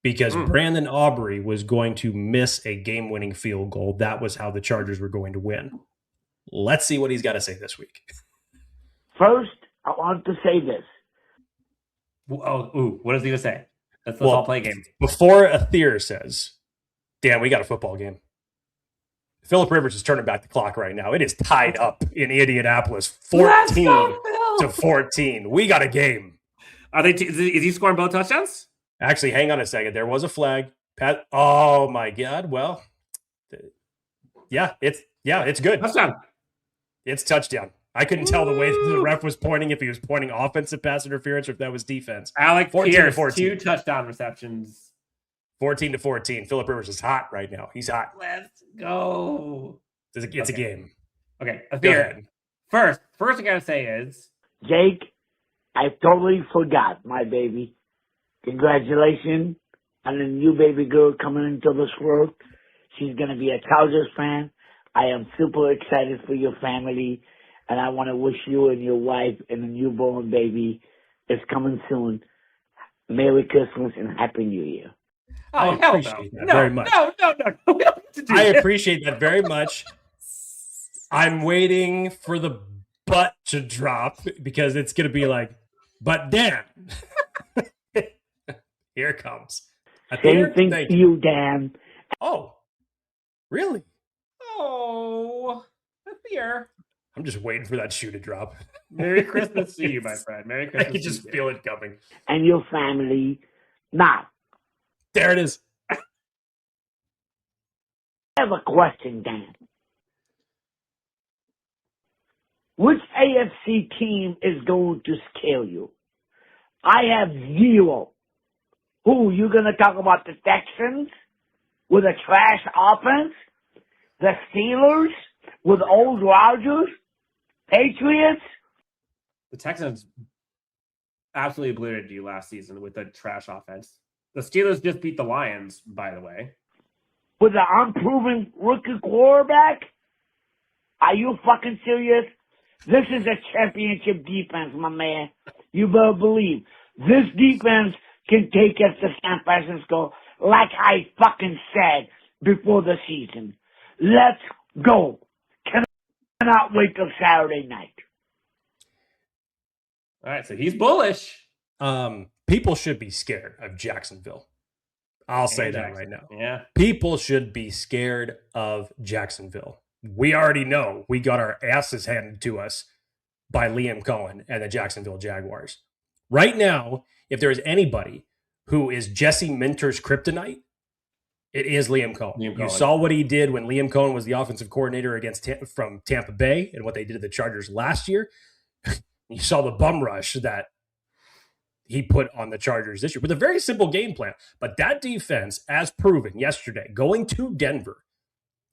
because Brandon Aubrey was going to miss a game-winning field goal. That was how the Chargers were going to win. Let's see what he's got to say this week. First, I want to say this. What does he say? Let's all play a game. Before Athir says, Dan, we got a football game. Phillip Rivers is turning back the clock right now. It is tied up in Indianapolis, 14-14. We got a game. Is he scoring both touchdowns? Actually, hang on a second. There was a flag. Pat. Oh my God. Well, it's good. Touchdown. It's touchdown. I couldn't tell the way the ref was pointing, if he was pointing offensive pass interference or if that was defense. Alec 14-14. 2 touchdown receptions. 14-14. Phillip Rivers is hot right now. He's hot. Let's go. It's a game. Okay. Go ahead. First I gotta say is, Jake, I totally forgot, my baby. Congratulations on the new baby girl coming into this world. She's going to be a Chargers fan. I am super excited for your family, and I want to wish you and your wife and the newborn baby is coming soon. Merry Christmas and Happy New Year. I appreciate that very much. No. I appreciate that very much. I'm waiting for the butt to drop because it's going to be like, but Dan. Here it comes. Same thing to you, Dan. Oh, really? Oh, a beer. I'm just waiting for that shoe to drop. Merry Christmas to you, my friend. Merry Christmas. I can just feel it coming. And your family. Now, there it is. I have a question, Dan. Which AFC team is going to scare you? I have zero. Who, you going to talk about the Texans with a trash offense? The Steelers with old Rodgers? Patriots? The Texans absolutely obliterated you last season with a trash offense. The Steelers just beat the Lions, by the way. With an unproven rookie quarterback? Are you fucking serious? This is a championship defense, my man. You better believe. This defense can take us to San Francisco like I fucking said before the season. Let's go. Cannot wait till Saturday night. All right, so he's bullish. People should be scared of Jacksonville. I'll say that right now. Yeah. People should be scared of Jacksonville. We already know we got our asses handed to us by Liam Cohen and the Jacksonville Jaguars. Right now, if there is anybody who is Jesse Minter's kryptonite, it is Liam Cohen. You saw what he did when Liam Cohen was the offensive coordinator from Tampa Bay and what they did to the Chargers last year. You saw the bum rush that he put on the Chargers this year with a very simple game plan. But that defense, as proven yesterday, going to Denver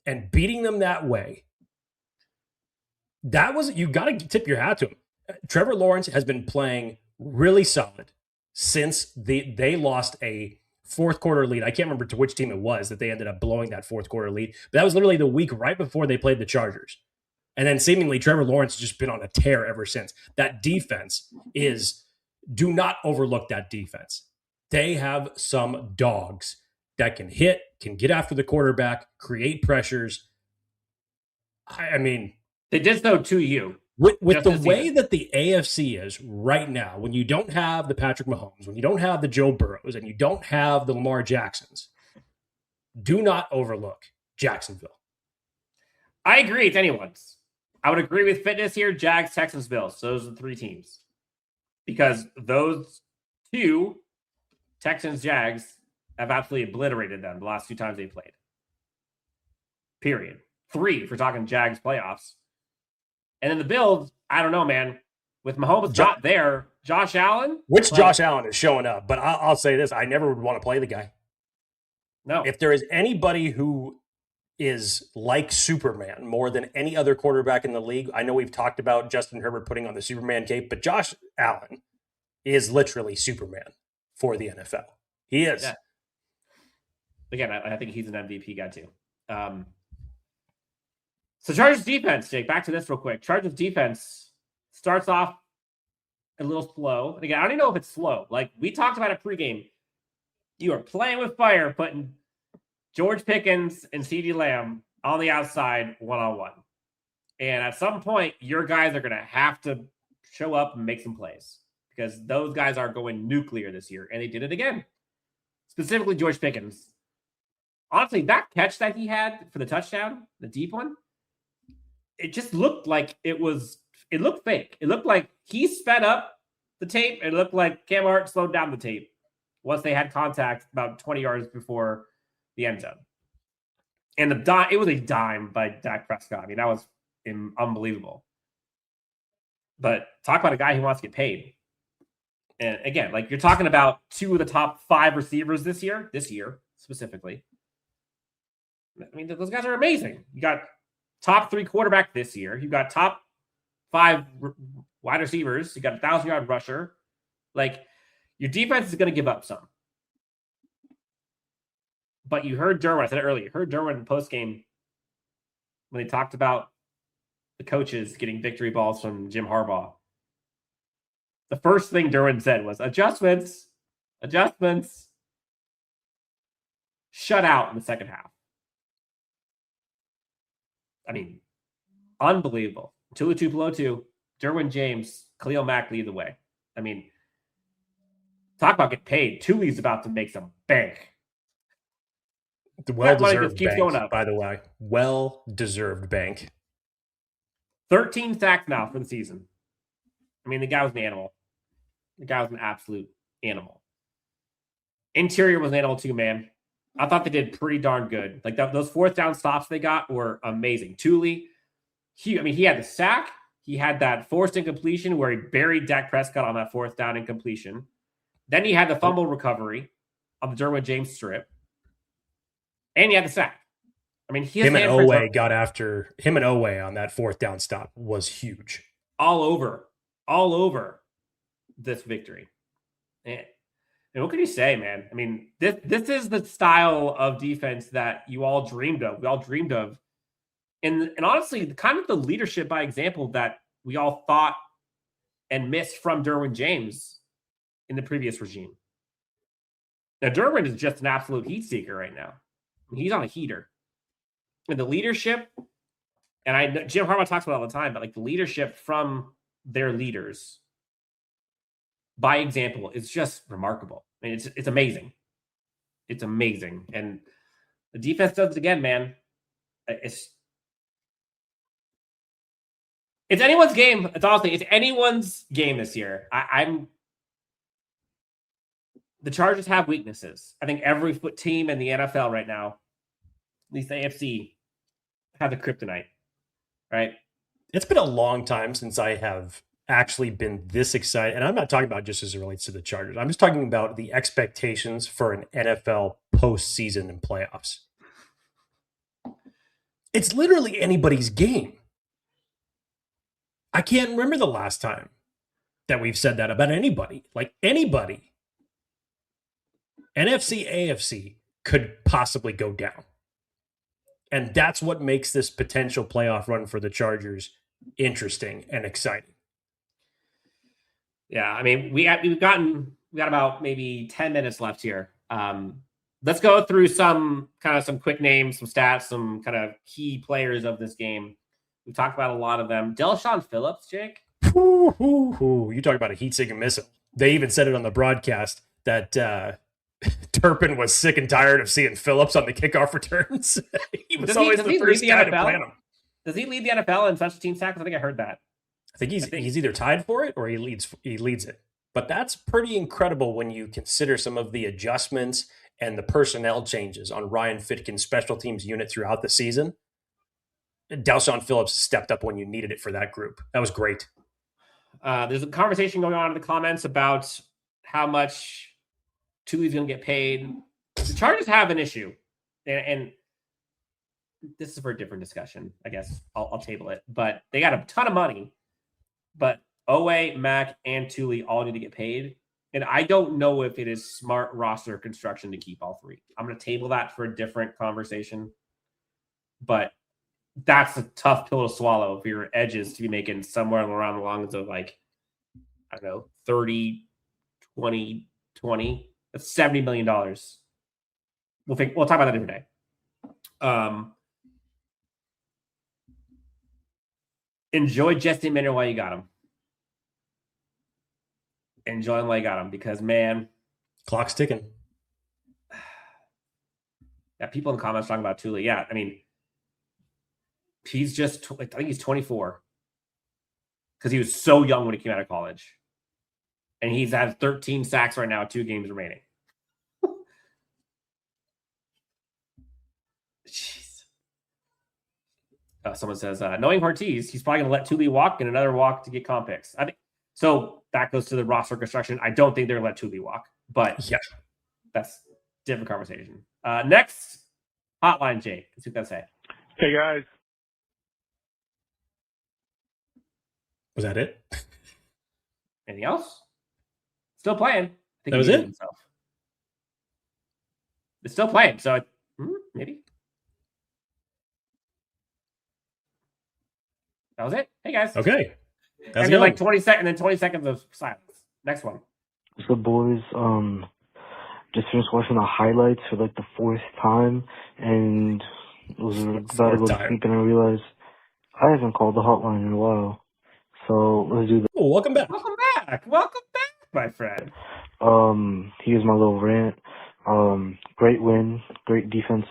and beating them that way, you got to tip your hat to him. Trevor Lawrence has been playing really solid since they lost a fourth quarter lead. I can't remember to which team it was that they ended up blowing that fourth quarter lead, but that was literally the week right before they played the Chargers. And then seemingly Trevor Lawrence has just been on a tear ever since. That defense do not overlook that defense. They have some dogs that can hit, can get after the quarterback, create pressures. I mean, they did so to you. With the way that the AFC is right now, when you don't have the Patrick Mahomes, when you don't have the Joe Burrows, and you don't have the Lamar Jacksons, do not overlook Jacksonville. I agree. It's anyone's. I would agree with fitness here. Jags, Texans, Bills. Those are the three teams. Because those two, Texans, Jags, have absolutely obliterated them the last two times they played. Period. 3 if we're talking Jags playoffs. And then the Bills, I don't know, man. With Mahomes not there, Josh Allen. Josh Allen is showing up. But I'll say this. I never would want to play the guy. No. If there is anybody who is like Superman more than any other quarterback in the league, I know we've talked about Justin Herbert putting on the Superman cape, but Josh Allen is literally Superman for the NFL. He is. Yeah. Again, I think he's an MVP guy too. So Chargers defense, Jake, back to this real quick. Chargers defense starts off a little slow. And again, I don't even know if it's slow. Like we talked about it pregame. You are playing with fire, putting George Pickens and CeeDee Lamb on the outside one-on-one. And at some point, your guys are going to have to show up and make some plays because those guys are going nuclear this year. And they did it again. Specifically, George Pickens. Honestly, that catch that he had for the touchdown, the deep one, it just looked like it looked fake. It looked like he sped up the tape. It looked like Cam Hart slowed down the tape once they had contact about 20 yards before the end zone. And it was a dime by Dak Prescott. I mean, that was unbelievable. But talk about a guy who wants to get paid. And again, like you're talking about two of the top 5 receivers this year specifically. I mean, those guys are amazing. You got top 3 quarterback this year. You got top 5 wide receivers. You got 1,000-yard rusher. Like your defense is going to give up some. But you heard Derwin, I said it earlier, you heard Derwin in post-game when they talked about the coaches getting victory balls from Jim Harbaugh. The first thing Derwin said was, adjustments. Shut out in the second half. I mean, unbelievable. Tuli Tuipulotu, Derwin James, Khalil Mack lead the way. I mean, talk about getting paid. Tuli's about to make some bank. The well-deserved bank, going up. By the way. Well-deserved bank. 13 sacks now for the season. I mean, the guy was an animal. The guy was an absolute animal. Interior was an animal too, man. I thought they did pretty darn good. Like those 4th down stops they got were amazing. Tuli, he had the sack. He had that forced incompletion where he buried Dak Prescott on that 4th down incompletion. Then he had the fumble recovery on the Derwin James strip. And he had the sack. I mean, him and Owe got after him, and Owe on that 4th down stop was huge. All over this victory. And what can you say, man? I mean, this is the style of defense that you all dreamed of. We all dreamed of. And honestly, kind of the leadership by example that we all thought and missed from Derwin James in the previous regime. Now, Derwin is just an absolute heat seeker right now. He's on a heater. And the leadership, and I know Jim Harbaugh talks about it all the time, but like the leadership from their leaders by example is just remarkable. I mean, it's amazing. It's amazing. And the defense does it again, man. It's anyone's game. It's anyone's game this year. The Chargers have weaknesses. I think every team in the NFL right now, at least the AFC, have the kryptonite, right? It's been a long time since I have actually been this excited. And I'm not talking about just as it relates to the Chargers. I'm just talking about the expectations for an NFL postseason and playoffs. It's literally anybody's game. I can't remember the last time that we've said that about anybody. Like anybody. NFC, AFC could possibly go down. And that's what makes this potential playoff run for the Chargers interesting and exciting. Yeah, I mean, we got about maybe 10 minutes left here. Let's go through some quick names, some stats, some kind of key players of this game. We've talked about a lot of them. Del'Shawn Phillips, Jake. You talk about a heat-seeking missile. They even said it on the broadcast that Turpin was sick and tired of seeing Phillips on the kickoff returns. He was always the first guy to plant him. Does he lead the NFL in special team sacks? I think I heard that. I think he's either tied for it or he leads it. But that's pretty incredible when you consider some of the adjustments and the personnel changes on Ryan Fitkin's special teams unit throughout the season. Del'Shawn Phillips stepped up when you needed it for that group. That was great. There's a conversation going on in the comments about how much Tuli's going to get paid. The Chargers have an issue, and this is for a different discussion. I guess I'll table it. But they got a ton of money. But Owe, Mack, and Tuli all need to get paid. And I don't know if it is smart roster construction to keep all three. I'm going to table that for a different conversation. But that's a tough pill to swallow for your edges to be making somewhere around the lines of like, I don't know, 30, 20, 20. That's $70 million. We'll talk about that every day. Enjoy Jesse Minter while you got him. Enjoy him while you got him because, man. Clock's ticking. Yeah, people in the comments talking about Tuli. Yeah, I mean, he's just, I think he's 24 because he was so young when he came out of college. And he's had 13 sacks right now, 2 games remaining. Someone says, knowing Ortiz, he's probably going to let Tuli walk and another walk to get comp picks. I think so. That goes to the roster construction. I don't think they're going to let Tuli walk, but yeah, that's a different conversation. Next, hotline, Jake. Let's see what that say. Hey, guys. Was that it? Anything else? Still playing. I think that was it. Himself. It's still playing, so maybe. That was it. Hey, guys. Okay. And then like 20 seconds, and then 20 seconds of silence. Next one. So, boys, just finished watching the highlights for like the fourth time, and was about to go to sleep, and I realized I haven't called the hotline in a while. So let's do that. Oh, welcome back. Welcome back, my friend. Here's my little rant. Great win, great defense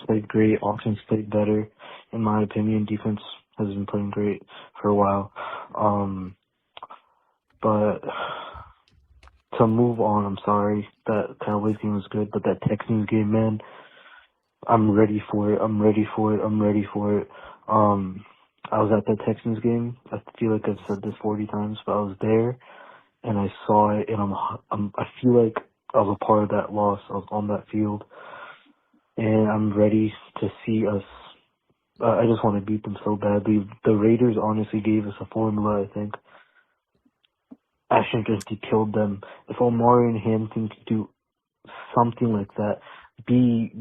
played great, offense played better, in my opinion. Defense has been playing great for a while. But to move on, I'm sorry, that Cowboys game was good, but that Texans game, man, I'm ready for it. I was at the Texans game. I feel like I've said this 40 times, but I was there and I saw it, and I feel like I was a part of that loss. I was on that field, and I'm ready to see us. I just want to beat them so badly. The Raiders honestly gave us a formula, I think. Ashton just killed them. If Omari and Hampton could do something like that, be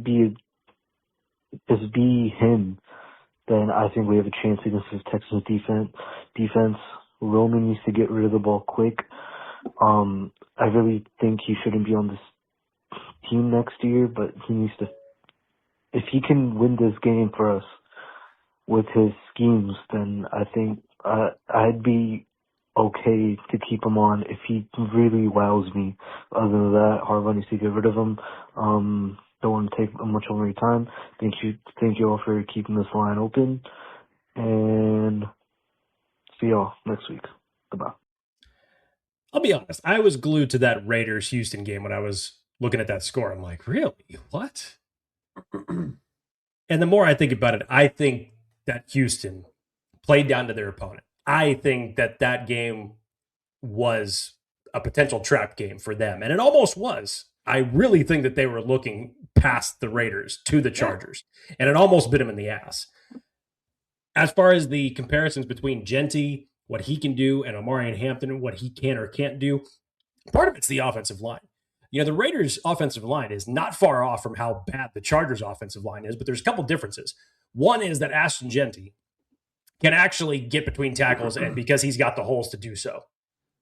him, then I think we have a chance against this Texas defense. Roman needs to get rid of the ball quick. I really think he shouldn't be on this team next year, but he needs to. If he can win this game for us with his schemes, then I think I'd be okay to keep him on if he really wows me. Other than that, Harbaugh needs to get rid of him. Don't want to take much of your time. Thank you all for keeping this line open, and see y'all next week. Goodbye. I'll be honest. I was glued to that Raiders-Houston game when I was looking at that score. I'm like, really? What? And the more I think about it, I think that Houston played down to their opponent. I think that game was a potential trap game for them, and it almost was. I really think that they were looking past the Raiders to the Chargers, and it almost bit them in the ass. As far as the comparisons between Genty, what he can do, and Omari and Hampton, what he can or can't do, part of it's the offensive line. You know, the Raiders' offensive line is not far off from how bad the Chargers' offensive line is, but there's a couple differences. One is that Ashton Genty can actually get between tackles, and because he's got the holes to do so.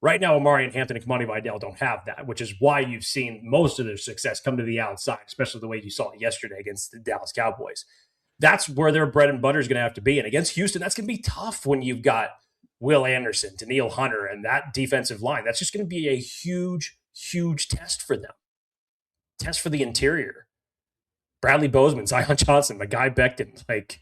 Right now, Omari and Hampton and Kamani Vidal don't have that, which is why you've seen most of their success come to the outside, especially the way you saw it yesterday against the Dallas Cowboys. That's where their bread and butter is going to have to be. And against Houston, that's going to be tough when you've got Will Anderson, Daniil Hunter, and that defensive line. That's just going to be a huge, huge test for them. Test for the interior. Bradley Bozeman, Zion Johnson, Guy Becton, like,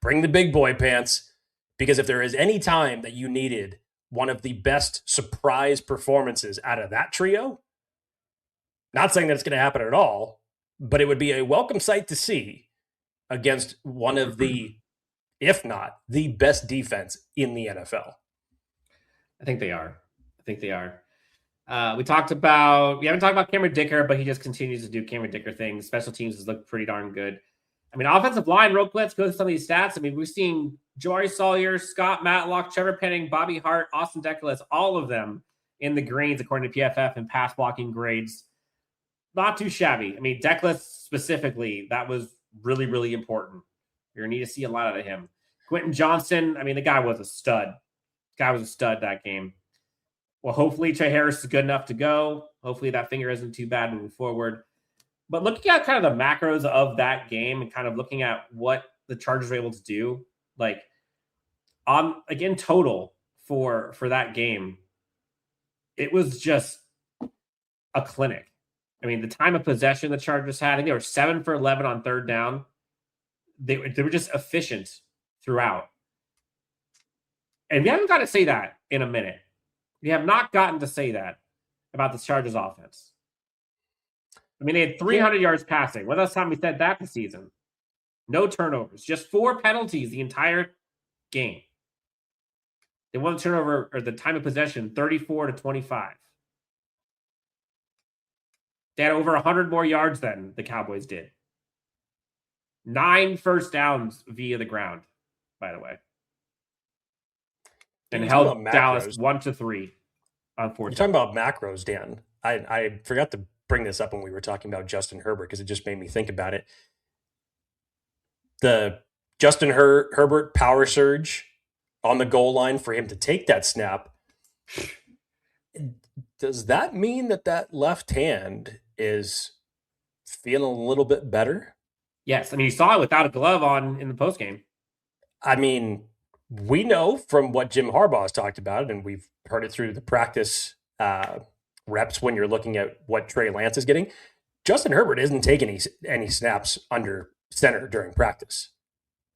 bring the big boy pants. Because if there is any time that you needed one of the best surprise performances out of that trio, not saying that it's going to happen at all, but it would be a welcome sight to see against one of the, if not the best defense in the NFL. I think they are. We haven't talked about Cameron Dicker, but he just continues to do Cameron Dicker things. Special teams has looked pretty darn good. I mean, offensive line, real quick, let's go through some of these stats. I mean, we've seen Jawari Sawyer, Scott Matlock, Trevor Penning, Bobby Hart, Austin Deculus, all of them in the greens, according to PFF, and pass blocking grades. Not too shabby. I mean, Deculus specifically, that was really, really important. You're going to need to see a lot out of him. Quentin Johnston, I mean, the guy was a stud. That game. Well, hopefully Trey Harris is good enough to go. Hopefully that finger isn't too bad moving forward. But looking at kind of the macros of that game and kind of looking at what the Chargers were able to do, like in total for that game, it was just a clinic. I mean, the time of possession the Chargers had, I think they were 7 for 11 on third down. They were just efficient throughout. And we haven't got to say that in a minute. We have not gotten to say that about the Chargers offense. I mean, they had 300 yards passing. When last time we said that this season? No turnovers. Just 4 penalties the entire game. They won the turnover or the time of possession 34-25. They had over 100 more yards than the Cowboys did. 9 first downs via the ground, by the way. And held Dallas 1-3 on 4. You're talking about macros, Dan. I forgot to bring this up when we were talking about Justin Herbert because it just made me think about it. The Justin Herbert power surge on the goal line for him to take that snap. Does that mean that left hand is feeling a little bit better? Yes. I mean, you saw it without a glove on in the postgame. I mean, we know from what Jim Harbaugh has talked about, and we've heard it through the practice reps when you're looking at what Trey Lance is getting, Justin Herbert isn't taking any snaps under center during practice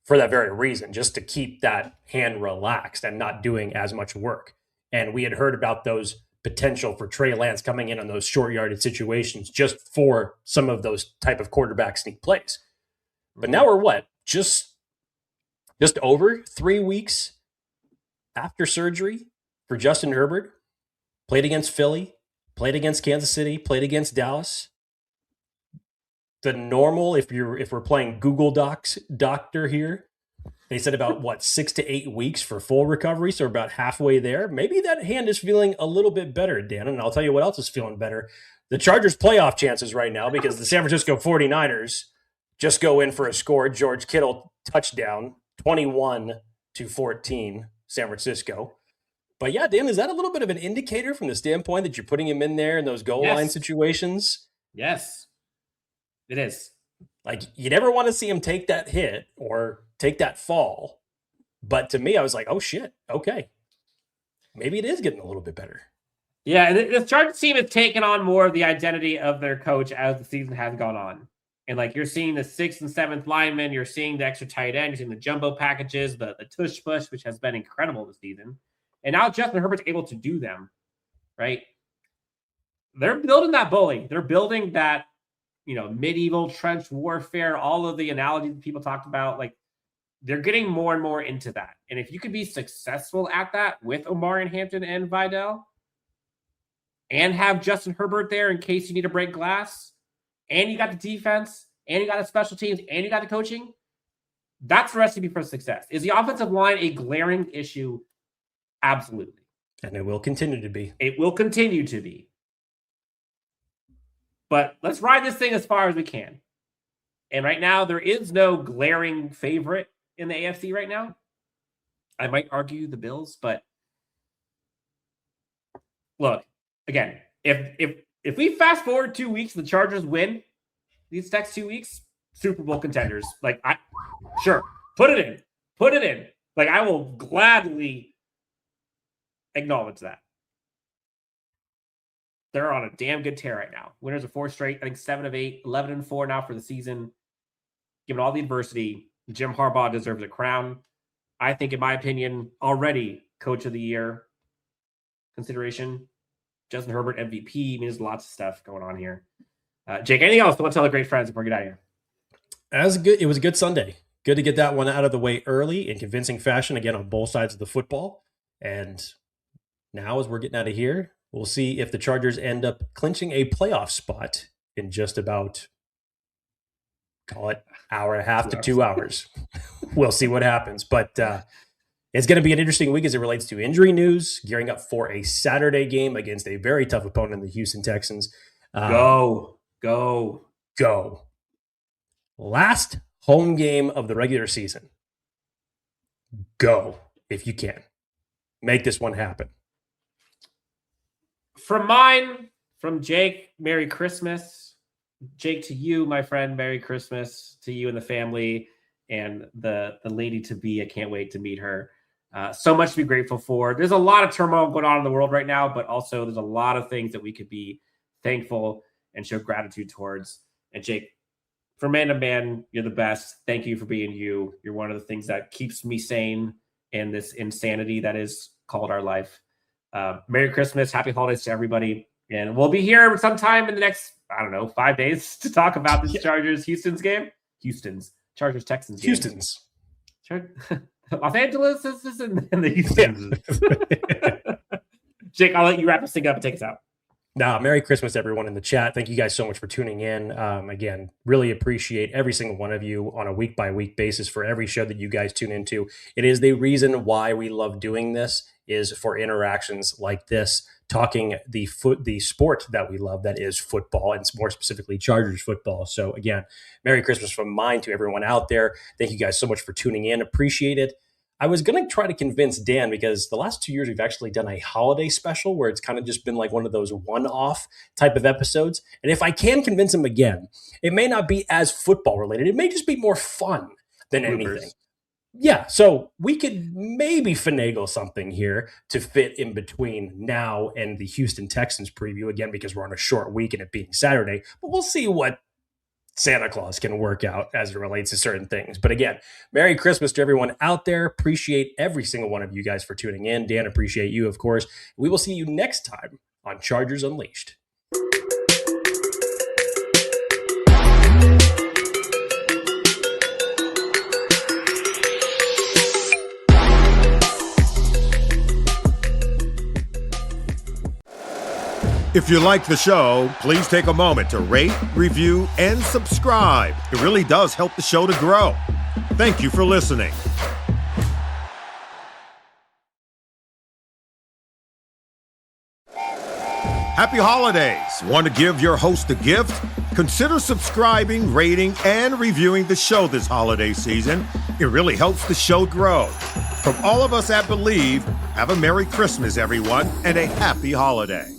for that very reason, just to keep that hand relaxed and not doing as much work. And we had heard about those potential for Trey Lance coming in on those short yarded situations just for some of those type of quarterback sneak plays. But now we're just over 3 weeks after surgery for Justin Herbert. Played against Philly, played against Kansas City, played against Dallas. The normal, if we're playing Google Docs doctor here, they said about 6 to 8 weeks for full recovery, so about halfway there. Maybe that hand is feeling a little bit better, Dan, and I'll tell you what else is feeling better. The Chargers' playoff chances right now, because the San Francisco 49ers just go in for a score. George Kittle touchdown, 21-14, San Francisco. But yeah, Dan, is that a little bit of an indicator from the standpoint that you're putting him in there in those goal line situations? Yes, it is. Like, you never want to see him take that hit or take that fall. But to me, I was like, oh, shit, okay. Maybe it is getting a little bit better. Yeah, and the Chargers team has taken on more of the identity of their coach as the season has gone on. And, like, you're seeing the 6th and 7th linemen, you're seeing the extra tight end, you're seeing the jumbo packages, the tush push, which has been incredible this season. And now Justin Herbert's able to do them, right? They're building that bully. They're building that, medieval trench warfare, all of the analogies that people talked about. Like, they're getting more and more into that. And if you could be successful at that with Omarion Hampton and Vidal and have Justin Herbert there in case you need to break glass, and you got the defense, and you got the special teams, and you got the coaching, that's the recipe for success. Is the offensive line a glaring issue? Absolutely. And it will continue to be. It will continue to be. But let's ride this thing as far as we can. And right now, there is no glaring favorite in the AFC right now. I might argue the Bills, but look, again, if we fast forward 2 weeks, the Chargers win these next 2 weeks, Super Bowl contenders. Like, sure, put it in. Like, I will gladly acknowledge that. They're on a damn good tear right now. Winners of 4 straight, I think 7 of 8, 11-4 now for the season. Given all the adversity, Jim Harbaugh deserves a crown. I think, in my opinion, already Coach of the Year consideration. Justin Herbert MVP. I mean, there's lots of stuff going on here. Jake, anything else you want to tell the great friends before we get out of here? It was a good Sunday. Good to get that one out of the way early in convincing fashion, again, on both sides of the football. And now, as we're getting out of here, we'll see if the Chargers end up clinching a playoff spot in just about, call it, hour and a half to 2 hours. We'll see what happens. But it's going to be an interesting week as it relates to injury news, gearing up for a Saturday game against a very tough opponent, the Houston Texans. Go. Last home game of the regular season. Go, if you can. Make this one happen. From Jake, Merry Christmas. Jake, to you, my friend, Merry Christmas to you and the family and the lady-to-be. I can't wait to meet her. So much to be grateful for. There's a lot of turmoil going on in the world right now, but also there's a lot of things that we could be thankful and show gratitude towards. And Jake, from man to man, you're the best. Thank you for being you. You're one of the things that keeps me sane in this insanity that is called our life. Merry Christmas. Happy holidays to everybody. And we'll be here sometime in the next, 5 days to talk about this Chargers-Houston's game. Chargers Texans. Houston's. Los Angeles is in the Houston. Jake, I'll let you wrap this thing up and take us out. Merry Christmas to everyone in the chat. Thank you guys so much for tuning in. Again, really appreciate every single one of you on a week-by-week basis for every show that you guys tune into. It is the reason why we love doing this, is for interactions like this, talking the sport that we love, that is football, and more specifically Chargers football. So again, Merry Christmas from mine to everyone out there. Thank you guys so much for tuning in. Appreciate it. I was going to try to convince Dan, because the last 2 years we've actually done a holiday special where it's kind of just been like one of those one-off type of episodes. And if I can convince him again, it may not be as football related. It may just be more fun than anything. Yeah, so we could maybe finagle something here to fit in between now and the Houston Texans preview, again, because we're on a short week and it being Saturday. But we'll see what Santa Claus can work out as it relates to certain things. But again, Merry Christmas to everyone out there. Appreciate every single one of you guys for tuning in. Dan, appreciate you, of course. We will see you next time on Chargers Unleashed. If you like the show, please take a moment to rate, review, and subscribe. It really does help the show to grow. Thank you for listening. Happy holidays. Want to give your host a gift? Consider subscribing, rating, and reviewing the show this holiday season. It really helps the show grow. From all of us at Believe, have a Merry Christmas, everyone, and a Happy Holiday.